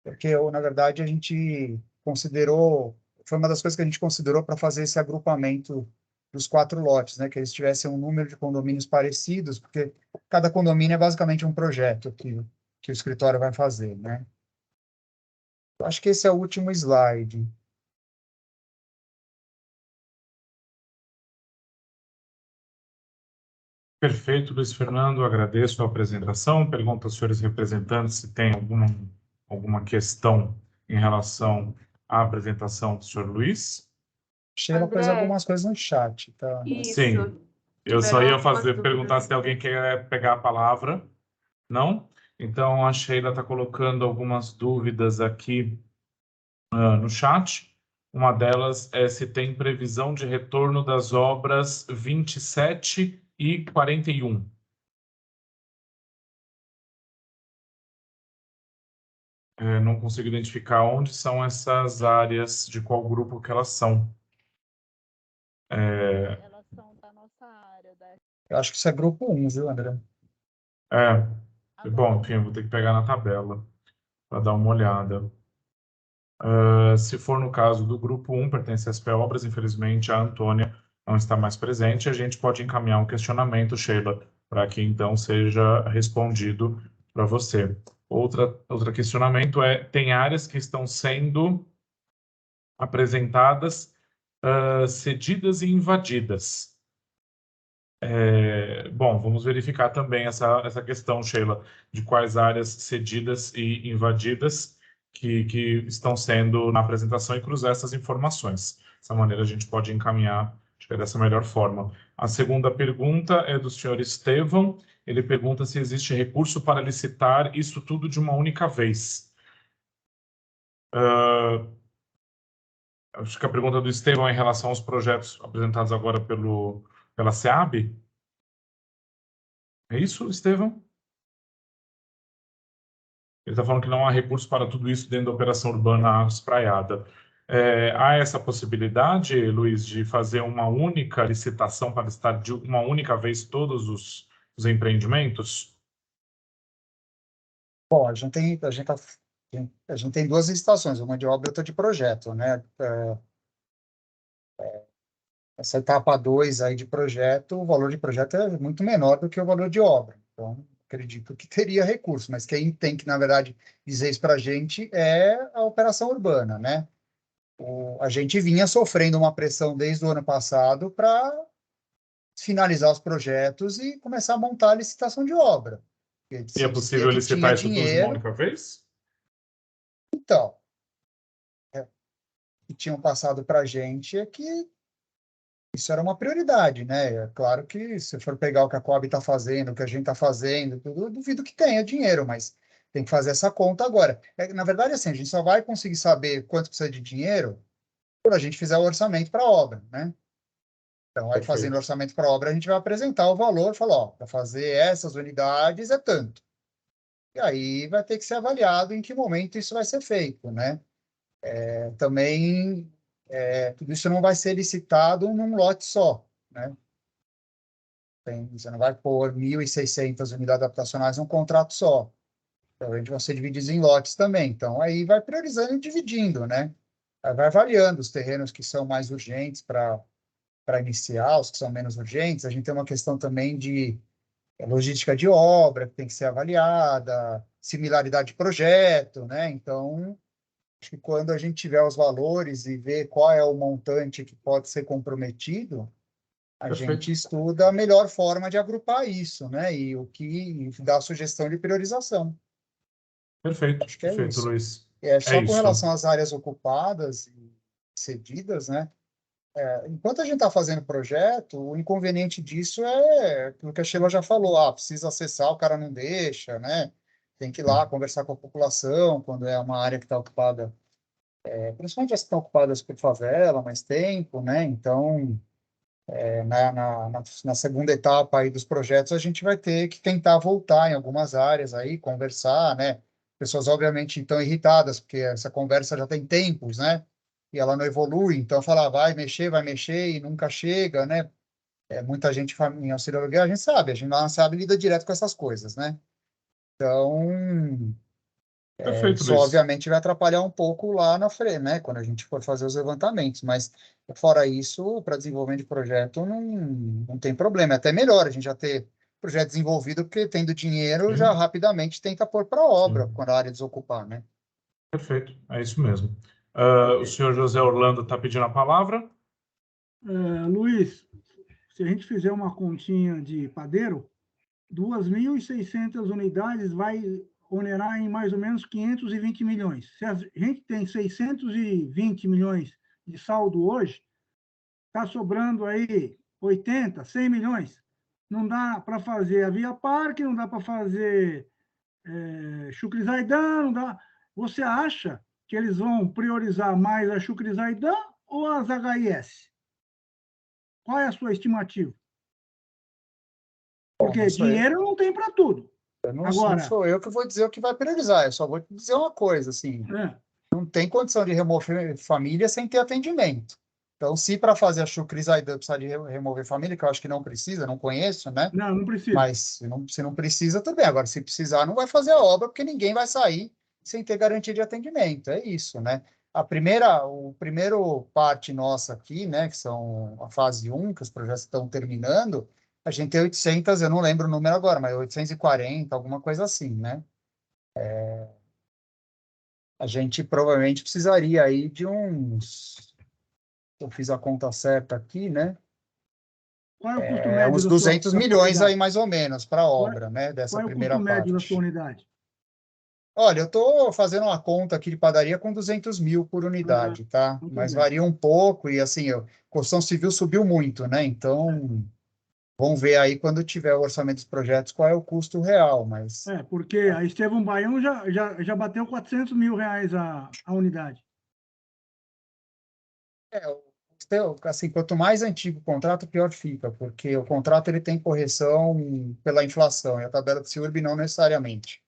porque, na verdade, a gente considerou, foi uma das coisas que a gente considerou para fazer esse agrupamento dos 4 lotes, né, que eles tivessem um número de condomínios parecidos, porque cada condomínio é basicamente um projeto que o escritório vai fazer, né. Eu acho que esse é o último slide. Perfeito, Luiz Fernando, agradeço a apresentação. Pergunto aos senhores representantes se tem alguma questão em relação à apresentação do senhor Luiz. Sheila pôs André, algumas coisas no chat, tá? isso. Sim, eu só Tiveram ia algumas perguntar dúvidas. se tem alguém que quer pegar a palavra. Não? Então, a Sheila está colocando algumas dúvidas aqui no chat. Uma delas é se tem previsão de retorno das obras 27 e 41. Não consigo identificar onde são essas áreas, de qual grupo que elas são. Elas são da nossa área. Eu acho que isso é grupo 1, viu, André? Bom, enfim, eu vou ter que pegar na tabela para dar uma olhada. Se for no caso do grupo 1, pertence às SP Obras, infelizmente a Antônia não está mais presente, a gente pode encaminhar um questionamento, Sheila, para que então seja respondido para você. Outro questionamento tem áreas que estão sendo apresentadas, cedidas e invadidas. Bom, vamos verificar também essa questão, Sheila, de quais áreas cedidas e invadidas que estão sendo na apresentação e cruzar essas informações. Dessa maneira, a gente pode encaminhar, acho que é dessa melhor forma. A segunda pergunta é do senhor Estevão. Ele pergunta se existe recurso para licitar isso tudo de uma única vez. Acho que a pergunta do Estevão é em relação aos projetos apresentados agora pela SEAB. É isso, Estevão? Ele está falando que não há recurso para tudo isso dentro da operação urbana espraiada. Há essa possibilidade, Luiz, de fazer uma única licitação para licitar de uma única vez todos os empreendimentos? Bom, a gente tem duas licitações, uma de obra e outra de projeto, né? Essa etapa 2 aí de projeto, o valor de projeto é muito menor do que o valor de obra. Então, acredito que teria recurso, mas quem tem que, na verdade, dizer isso para a gente é a operação urbana, né? A gente vinha sofrendo uma pressão desde o ano passado para finalizar os projetos e começar a montar a licitação de obra. E é possível licitar isso tudo de uma única vez? Então, o que tinham passado para a gente é que isso era uma prioridade, né? É claro que se for pegar o que a Coab está fazendo, o que a gente está fazendo, tudo, eu duvido que tenha dinheiro, mas tem que fazer essa conta agora. Na verdade, assim, a gente só vai conseguir saber quanto precisa de dinheiro quando a gente fizer o orçamento para a obra, né? Então, aí fazendo o orçamento para a obra, a gente vai apresentar o valor, falar, ó, para fazer essas unidades é tanto. E aí vai ter que ser avaliado em que momento isso vai ser feito, né? Também, tudo isso não vai ser licitado num lote só, né? Você não vai pôr 1.600 unidades habitacionais num contrato só. Provavelmente vão ser divididos em lotes também. Então, aí vai priorizando e dividindo, né? Aí vai avaliando os terrenos que são mais urgentes para iniciar, os que são menos urgentes. A gente tem uma questão também de logística de obra, que tem que ser avaliada, similaridade de projeto, né? Então, acho que quando a gente tiver os valores e ver qual é o montante que pode ser comprometido, a gente estuda a melhor forma de agrupar isso, né? E o que dá a sugestão de priorização. Perfeito, acho que é perfeito, isso. Luiz. Só com relação às áreas ocupadas e cedidas, né? Enquanto a gente está fazendo o projeto, o inconveniente disso é aquilo que a Sheila já falou, precisa acessar, o cara não deixa, né? Tem que ir lá conversar com a população, quando é uma área que está ocupada, principalmente as que estão ocupadas por favela, mais tempo, né? Então, na segunda etapa aí dos projetos, a gente vai ter que tentar voltar em algumas áreas aí, conversar, né? Pessoas, obviamente, estão irritadas, porque essa conversa já tem tempos, né? E ela não evolui, então falar vai mexer e nunca chega, né? Muita gente em auxílio aluguel, a gente sabe, a SEAB lida direto com essas coisas, né? Então, Perfeito, isso Luiz. obviamente vai atrapalhar um pouco lá na frente, né? Quando a gente for fazer os levantamentos, mas fora isso, para desenvolvimento de projeto não tem problema, é até melhor a gente já ter projeto desenvolvido, porque tendo dinheiro já rapidamente tenta pôr para obra quando a área desocupar, né? Perfeito, é isso mesmo. O senhor José Orlando está pedindo a palavra. Luiz, se a gente fizer uma continha de padeiro, 2.600 unidades vai onerar em mais ou menos 520 milhões. Se a gente tem 620 milhões de saldo hoje, está sobrando aí 80, 100 milhões. Não dá para fazer a Via Parque, não dá para fazer Chucre Zaidan, não dá. Você acha que eles vão priorizar mais a Chucre Zaidan ou as HIS? Qual é a sua estimativa? Porque dinheiro não tem para tudo. Não sou eu que vou dizer o que vai priorizar, eu só vou te dizer uma coisa, assim, não tem condição de remover família sem ter atendimento. Então, se para fazer a Chucre Zaidan precisa de remover família, que eu acho que não precisa, não conheço, né? Não precisa. Mas se não precisa, também. Agora, se precisar, não vai fazer a obra, porque ninguém vai sair sem ter garantia de atendimento. É isso, né? O primeiro parte nossa aqui, né, que são a fase 1, que os projetos estão terminando, a gente tem 800, eu não lembro o número agora, mas 840, alguma coisa assim, né? A gente provavelmente precisaria aí de uns... Eu fiz a conta certa aqui, né? Qual é o custo médio uns 200 milhões aí, mais ou menos, para a obra, né? Dessa primeira parte. Qual é o custo médio da sua unidade? Olha, eu estou fazendo uma conta aqui de padaria com 200 mil por unidade, tá? Mas varia um pouco e, assim, a construção civil subiu muito, né? Então, vamos ver aí, quando tiver o orçamento dos projetos, qual é o custo real, mas... Porque a Estevão Baião já bateu 400 mil reais a unidade. Assim, quanto mais antigo o contrato, pior fica, porque o contrato ele tem correção pela inflação, e a tabela de CIURB não necessariamente.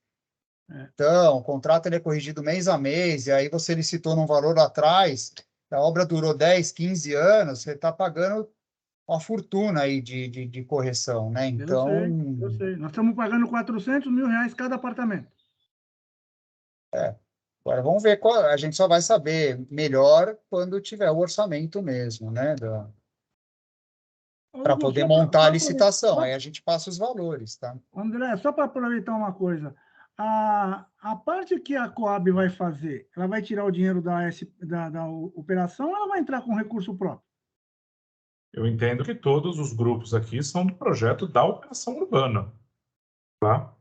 Então, o contrato ele é corrigido mês a mês, e aí você licitou num valor lá atrás, a obra durou 10, 15 anos, você está pagando uma fortuna aí de correção, né? Então... Eu sei. Nós estamos pagando 400 mil reais cada apartamento. Agora, vamos ver, a gente só vai saber melhor quando tiver o orçamento mesmo, né? Para poder montar a licitação, aí a gente passa os valores, tá? André, só para aproveitar uma coisa, a parte que a Coab vai fazer, ela vai tirar o dinheiro da operação ou ela vai entrar com recurso próprio? Eu entendo que todos os grupos aqui são do projeto da operação urbana, tá?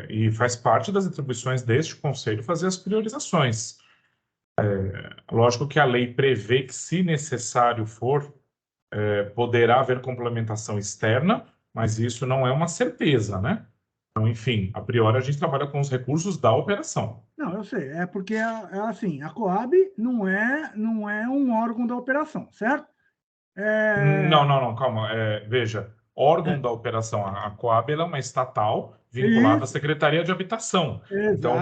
E faz parte das atribuições deste conselho fazer as priorizações. Lógico que a lei prevê que, se necessário for, poderá haver complementação externa, mas isso não é uma certeza, né? Então, enfim, a priori a gente trabalha com os recursos da operação. Não, eu sei, porque assim, a Coab não é um órgão da operação, certo? Não, calma. Veja, órgão da operação, a Coab ela é uma estatal vinculada à Secretaria de Habitação. Então,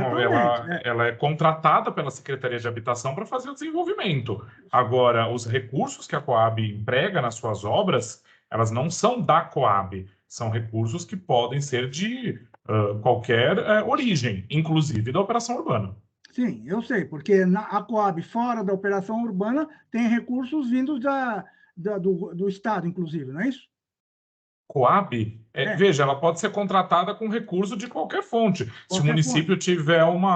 ela é contratada pela Secretaria de Habitação para fazer o desenvolvimento. Agora, os recursos que a Coab emprega nas suas obras, elas não são da Coab, são recursos que podem ser de qualquer origem, inclusive da operação urbana. Sim, eu sei, porque a Coab, fora da operação urbana, tem recursos vindos do Estado, inclusive, não é isso? Coab, veja, ela pode ser contratada com recurso de qualquer fonte. Se o município tiver um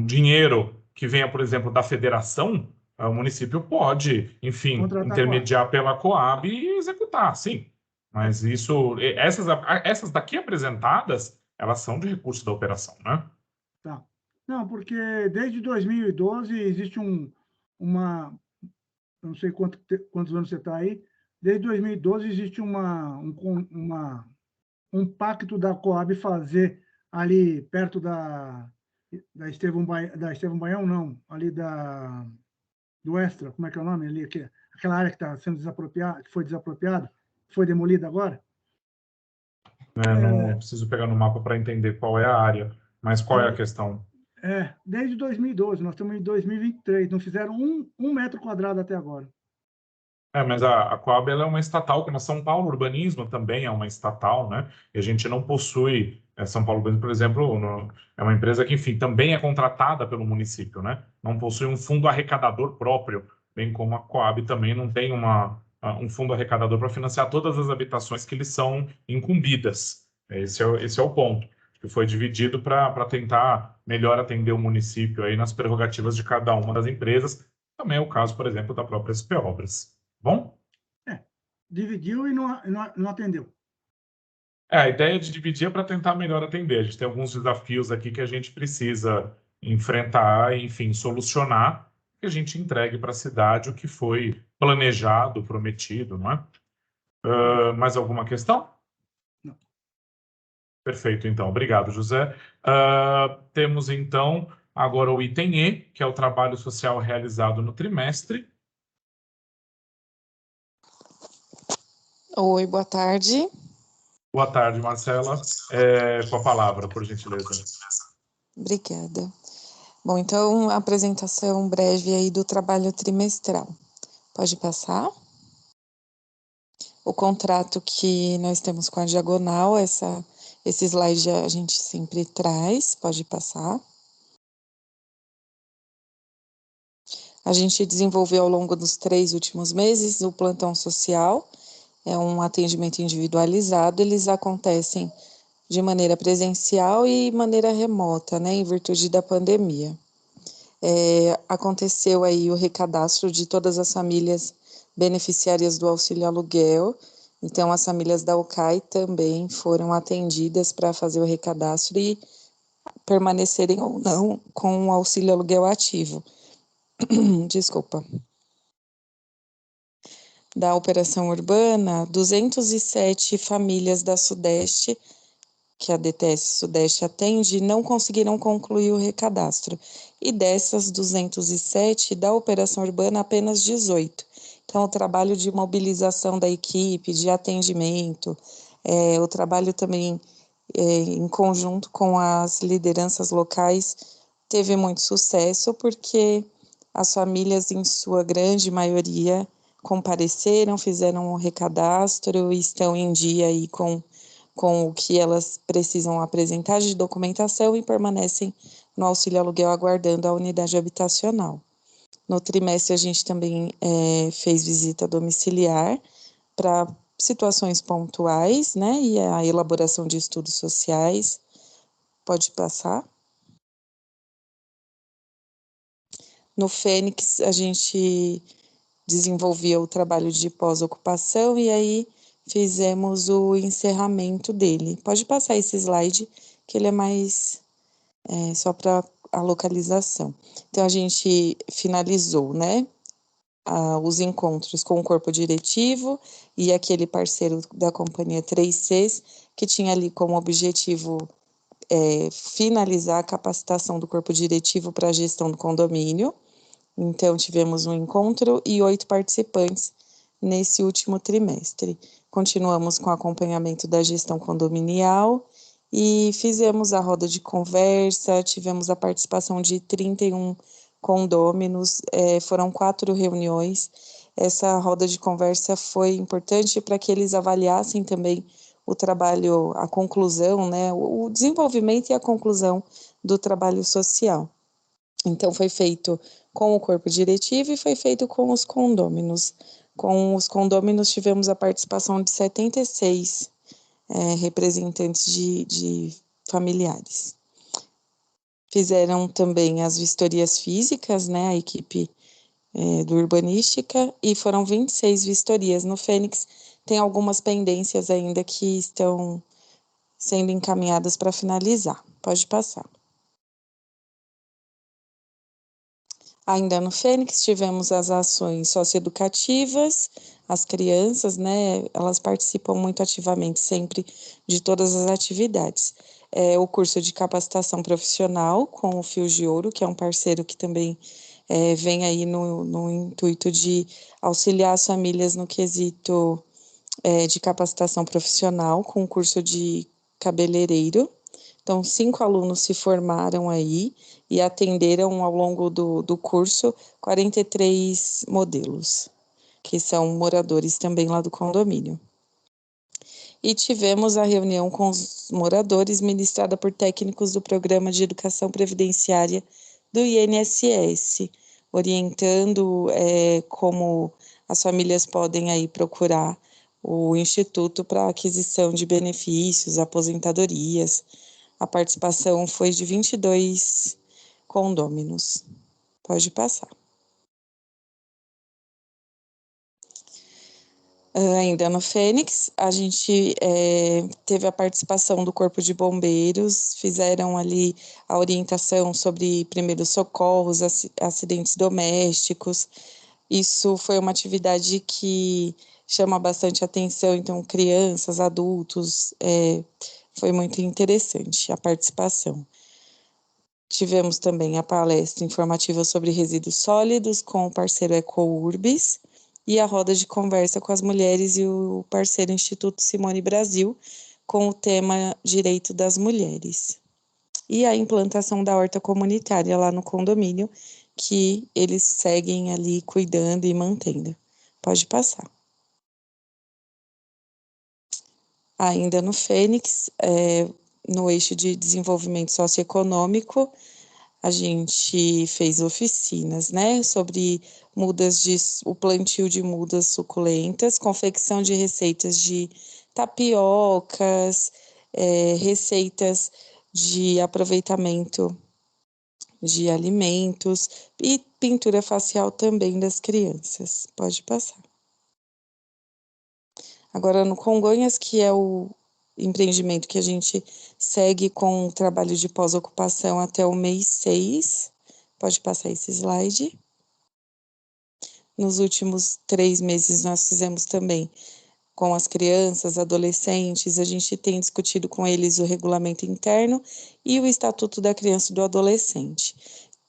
dinheiro que venha, por exemplo, da federação, o município pode, enfim, intermediar pela Coab e executar, sim. Mas essas daqui apresentadas, elas são de recurso da operação, né? Tá. Não, porque desde 2012 existe não sei quantos anos você está aí, desde 2012 existe um pacto da Coab fazer ali perto da Estevão Baião, não, ali do Extra, como é que é o nome ali? Aquela área que está sendo desapropriada, que foi desapropriada, foi demolida agora? Não preciso pegar no mapa para entender qual é a área, mas qual é a questão? Desde 2012, nós estamos em 2023, não fizeram um metro quadrado até agora. Mas a Coab ela é uma estatal, como a São Paulo Urbanismo também é uma estatal, né? E a gente não possui, São Paulo Urbanismo, por exemplo, é uma empresa que, enfim, também é contratada pelo município, né? Não possui um fundo arrecadador próprio, bem como a Coab também não tem um fundo arrecadador para financiar todas as habitações que lhes são incumbidas. Esse é o ponto, que foi dividido para tentar melhor atender o município aí nas prerrogativas de cada uma das empresas. Também é o caso, por exemplo, da própria SP Obras. Bom? Dividiu e não atendeu. A ideia de dividir é para tentar melhor atender. A gente tem alguns desafios aqui que a gente precisa enfrentar, enfim, solucionar. que a gente entregue para a cidade o que foi planejado, prometido, não é? Mais alguma questão? Não. Perfeito, então. Obrigado, José. Temos, então, agora o item E, que é o trabalho social realizado no trimestre. Oi, boa tarde. Boa tarde, Marcela. Com a palavra, por gentileza. Obrigada. Bom, então, a apresentação breve aí do trabalho trimestral. Pode passar? O contrato que nós temos com a Diagonal, esse slide a gente sempre traz, pode passar. A gente desenvolveu ao longo dos 3 últimos meses o plantão social, é um atendimento individualizado, eles acontecem de maneira presencial e maneira remota, né, em virtude da pandemia. Aconteceu aí o recadastro de todas as famílias beneficiárias do auxílio aluguel, então as famílias da UCAI também foram atendidas para fazer o recadastro e permanecerem ou não com o auxílio aluguel ativo. Desculpa. Da operação urbana, 207 famílias da Sudeste, que a DTS Sudeste atende, não conseguiram concluir o recadastro. E dessas 207, da operação urbana, apenas 18. Então, o trabalho de mobilização da equipe, de atendimento, o trabalho também em conjunto com as lideranças locais, teve muito sucesso, porque as famílias, em sua grande maioria, compareceram, fizeram o recadastro e estão em dia aí com o que elas precisam apresentar de documentação e permanecem no auxílio aluguel aguardando a unidade habitacional. No trimestre, a gente também fez visita domiciliar para situações pontuais, né, e a elaboração de estudos sociais. Pode passar. No Fênix, a gente desenvolvia o trabalho de pós-ocupação e aí fizemos o encerramento dele. Pode passar esse slide, que ele é mais só para a localização. Então, a gente finalizou, né, os encontros com o corpo diretivo e aquele parceiro da companhia 3Cs, que tinha ali como objetivo finalizar a capacitação do corpo diretivo para a gestão do condomínio. Então, tivemos um encontro e 8 participantes nesse último trimestre. Continuamos com o acompanhamento da gestão condominial e fizemos a roda de conversa, tivemos a participação de 31 condôminos, foram 4 reuniões. Essa roda de conversa foi importante para que eles avaliassem também o trabalho, a conclusão, né, o desenvolvimento e a conclusão do trabalho social. Então, foi feito com o corpo diretivo e foi feito com os condôminos. Com os condôminos, tivemos a participação de 76 representantes de familiares. Fizeram também as vistorias físicas, né, a equipe do Urbanística, e foram 26 vistorias. No Fênix, tem algumas pendências ainda que estão sendo encaminhadas para finalizar. Pode passar. Ainda no Fênix, tivemos as ações socioeducativas, as crianças, né, elas participam muito ativamente sempre de todas as atividades. O curso de capacitação profissional com o Fio de Ouro, que é um parceiro que também vem aí no intuito de auxiliar as famílias no quesito de capacitação profissional, com o curso de cabeleireiro. Então, 5 alunos se formaram aí e atenderam ao longo do curso 43 modelos, que são moradores também lá do condomínio. E tivemos a reunião com os moradores, ministrada por técnicos do Programa de Educação Previdenciária do INSS, orientando como as famílias podem aí procurar o Instituto para aquisição de benefícios, aposentadorias. A participação foi de 22 condôminos. Pode passar. Ainda no Fênix, a gente teve a participação do Corpo de Bombeiros, fizeram ali a orientação sobre primeiros socorros, acidentes domésticos. Isso foi uma atividade que chama bastante atenção, então crianças, adultos, foi muito interessante a participação. Tivemos também a palestra informativa sobre resíduos sólidos com o parceiro EcoUrbis e a roda de conversa com as mulheres e o parceiro Instituto Simone Brasil com o tema Direito das Mulheres. E a implantação da horta comunitária lá no condomínio, que eles seguem ali cuidando e mantendo. Pode passar. Ainda no Fênix, no eixo de desenvolvimento socioeconômico, a gente fez oficinas, né, sobre o plantio de mudas suculentas, confecção de receitas de tapiocas, receitas de aproveitamento de alimentos e pintura facial também das crianças. Pode passar. Agora, no Congonhas, que é o empreendimento que a gente segue com o trabalho de pós-ocupação até o mês 6. Pode passar esse slide. Nos últimos 3 meses, nós fizemos também com as crianças, adolescentes, a gente tem discutido com eles o regulamento interno e o Estatuto da Criança e do Adolescente.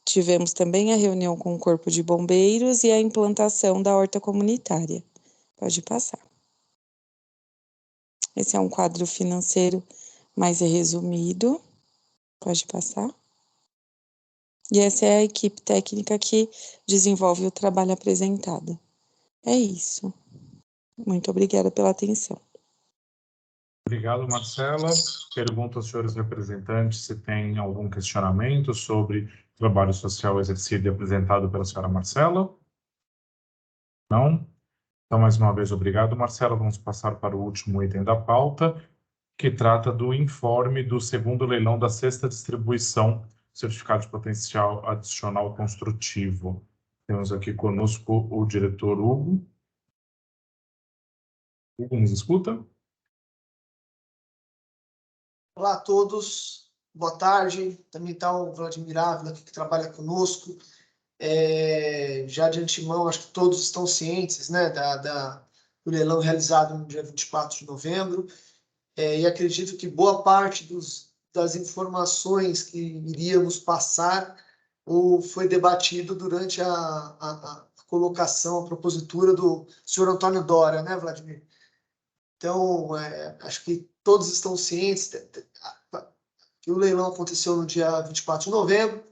Tivemos também a reunião com o Corpo de Bombeiros e a implantação da horta comunitária. Pode passar. Esse é um quadro financeiro mais resumido. Pode passar. E essa é a equipe técnica que desenvolve o trabalho apresentado. É isso. Muito obrigada pela atenção. Obrigado, Marcela. Pergunto aos senhores representantes se tem algum questionamento sobre o trabalho social exercido e apresentado pela senhora Marcela. Não? Então, mais uma vez, obrigado, Marcela. Vamos passar para o último item da pauta, que trata do informe do segundo leilão da 6ª distribuição certificado de potencial adicional construtivo. Temos aqui conosco o diretor Hugo. Hugo, nos escuta? Olá a todos, boa tarde. Também está o Vladimir Ávila, que trabalha conosco. Já de antemão, acho que todos estão cientes, né, do leilão realizado no dia 24 de novembro. E acredito que boa parte das informações que iríamos passar foi debatido durante a colocação, a propositura do senhor Antônio Dória, né, Vladimir? Então, acho que todos estão cientes que o leilão aconteceu no dia 24 de novembro,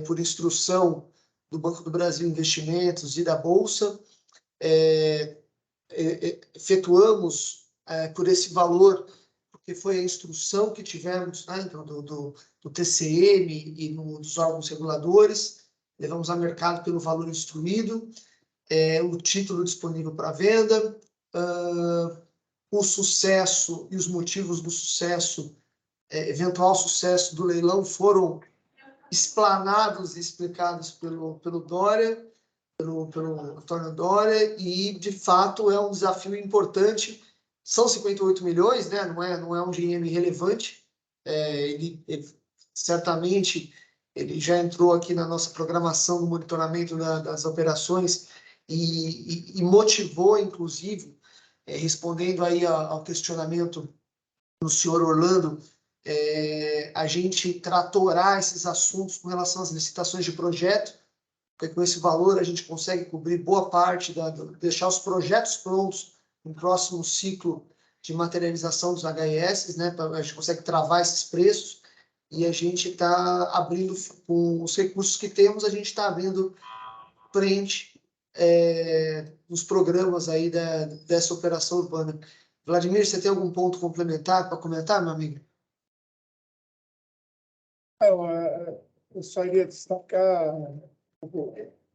por instrução do Banco do Brasil Investimentos e da Bolsa. Efetuamos por esse valor, porque foi a instrução que tivemos, né, então, do TCM e dos órgãos reguladores. Levamos a mercado pelo valor instruído, o título disponível para venda, o sucesso e os motivos do sucesso, eventual sucesso do leilão, foram explanados e explicados pelo Dória, pelo Antônio Dória, e de fato é um desafio importante. São 58 milhões, né? Não é um dinheiro irrelevante. Ele certamente ele já entrou aqui na nossa programação no monitoramento das operações e motivou, inclusive, respondendo aí ao questionamento do senhor Orlando, a gente tratorar esses assuntos com relação às licitações de projeto, porque com esse valor a gente consegue cobrir boa parte, deixar os projetos prontos no próximo ciclo de materialização dos HES, né? A gente consegue travar esses preços e a gente está abrindo, com os recursos que temos, a gente está abrindo frente nos programas aí dessa operação urbana. Vladimir, você tem algum ponto complementar para comentar, meu amigo? Eu só iria destacar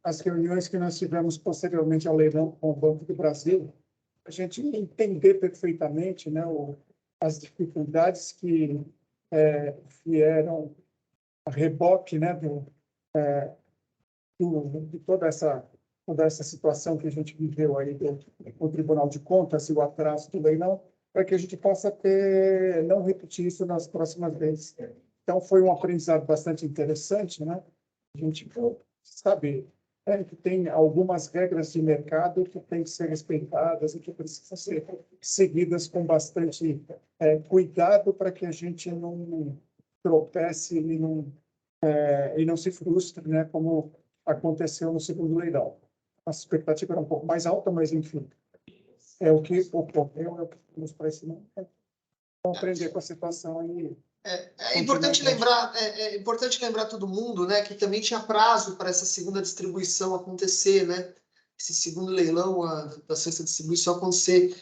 as reuniões que nós tivemos posteriormente ao leilão com o Banco do Brasil, a gente entender perfeitamente, né, as dificuldades que vieram a reboque, né, de toda essa toda essa situação que a gente viveu aí com o Tribunal de Contas e o atraso do leilão, para que a gente possa não repetir isso nas próximas vezes. Então, foi um aprendizado bastante interessante, né? A gente sabe que tem algumas regras de mercado que têm que ser respeitadas e que precisam ser seguidas com bastante cuidado para que a gente não tropece e não se frustre, né? Como aconteceu no segundo leilão. A expectativa era um pouco mais alta, mas, enfim, é o que ocorreu, é o que temos para esse momento. Vamos aprender com a situação e... É importante lembrar todo mundo, né, que também tinha prazo para essa segunda distribuição acontecer, né? Esse segundo leilão da sexta distribuição acontecer.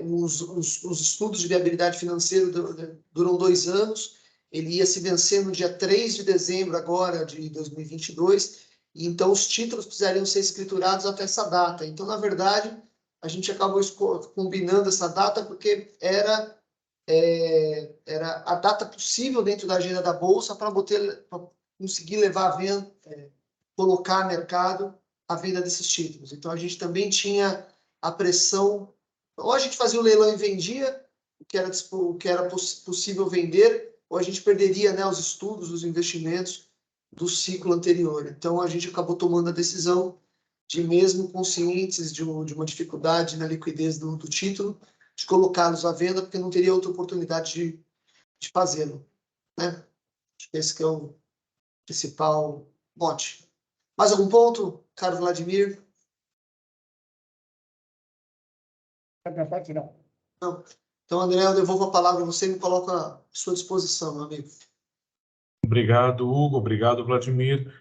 Os estudos de viabilidade financeira duram 2 anos. Ele ia se vencer no dia 3 de dezembro agora de 2022. E então os títulos precisariam ser escriturados até essa data. Então, na verdade, a gente acabou combinando essa data porque era a data possível dentro da agenda da Bolsa para conseguir levar a venda, colocar a mercado a venda desses títulos. Então, a gente também tinha a pressão, ou a gente fazia o leilão e vendia o que era possível vender, ou a gente perderia, né, os estudos, os investimentos do ciclo anterior. Então, a gente acabou tomando a decisão de, mesmo conscientes de uma dificuldade na liquidez do título, de colocá-los à venda, porque não teria outra oportunidade de fazê-lo, né? Acho que esse que é o principal mote. Mais algum ponto, caro Vladimir? Da minha parte, não. Não. Então, André, eu devolvo a palavra a você e me coloco à sua disposição, meu amigo. Obrigado, Hugo. Obrigado, Vladimir.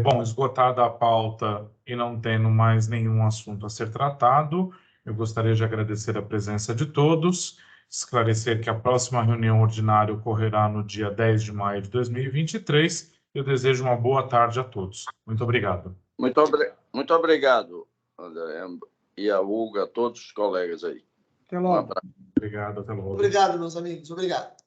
Bom, esgotada a pauta e não tendo mais nenhum assunto a ser tratado, eu gostaria de agradecer a presença de todos, esclarecer que a próxima reunião ordinária ocorrerá no dia 10 de maio de 2023. Eu desejo uma boa tarde a todos. Muito obrigado. Muito obrigado, André, e a Hugo, a todos os colegas aí. Até logo. Obrigado, até logo. Obrigado, meus amigos. Obrigado.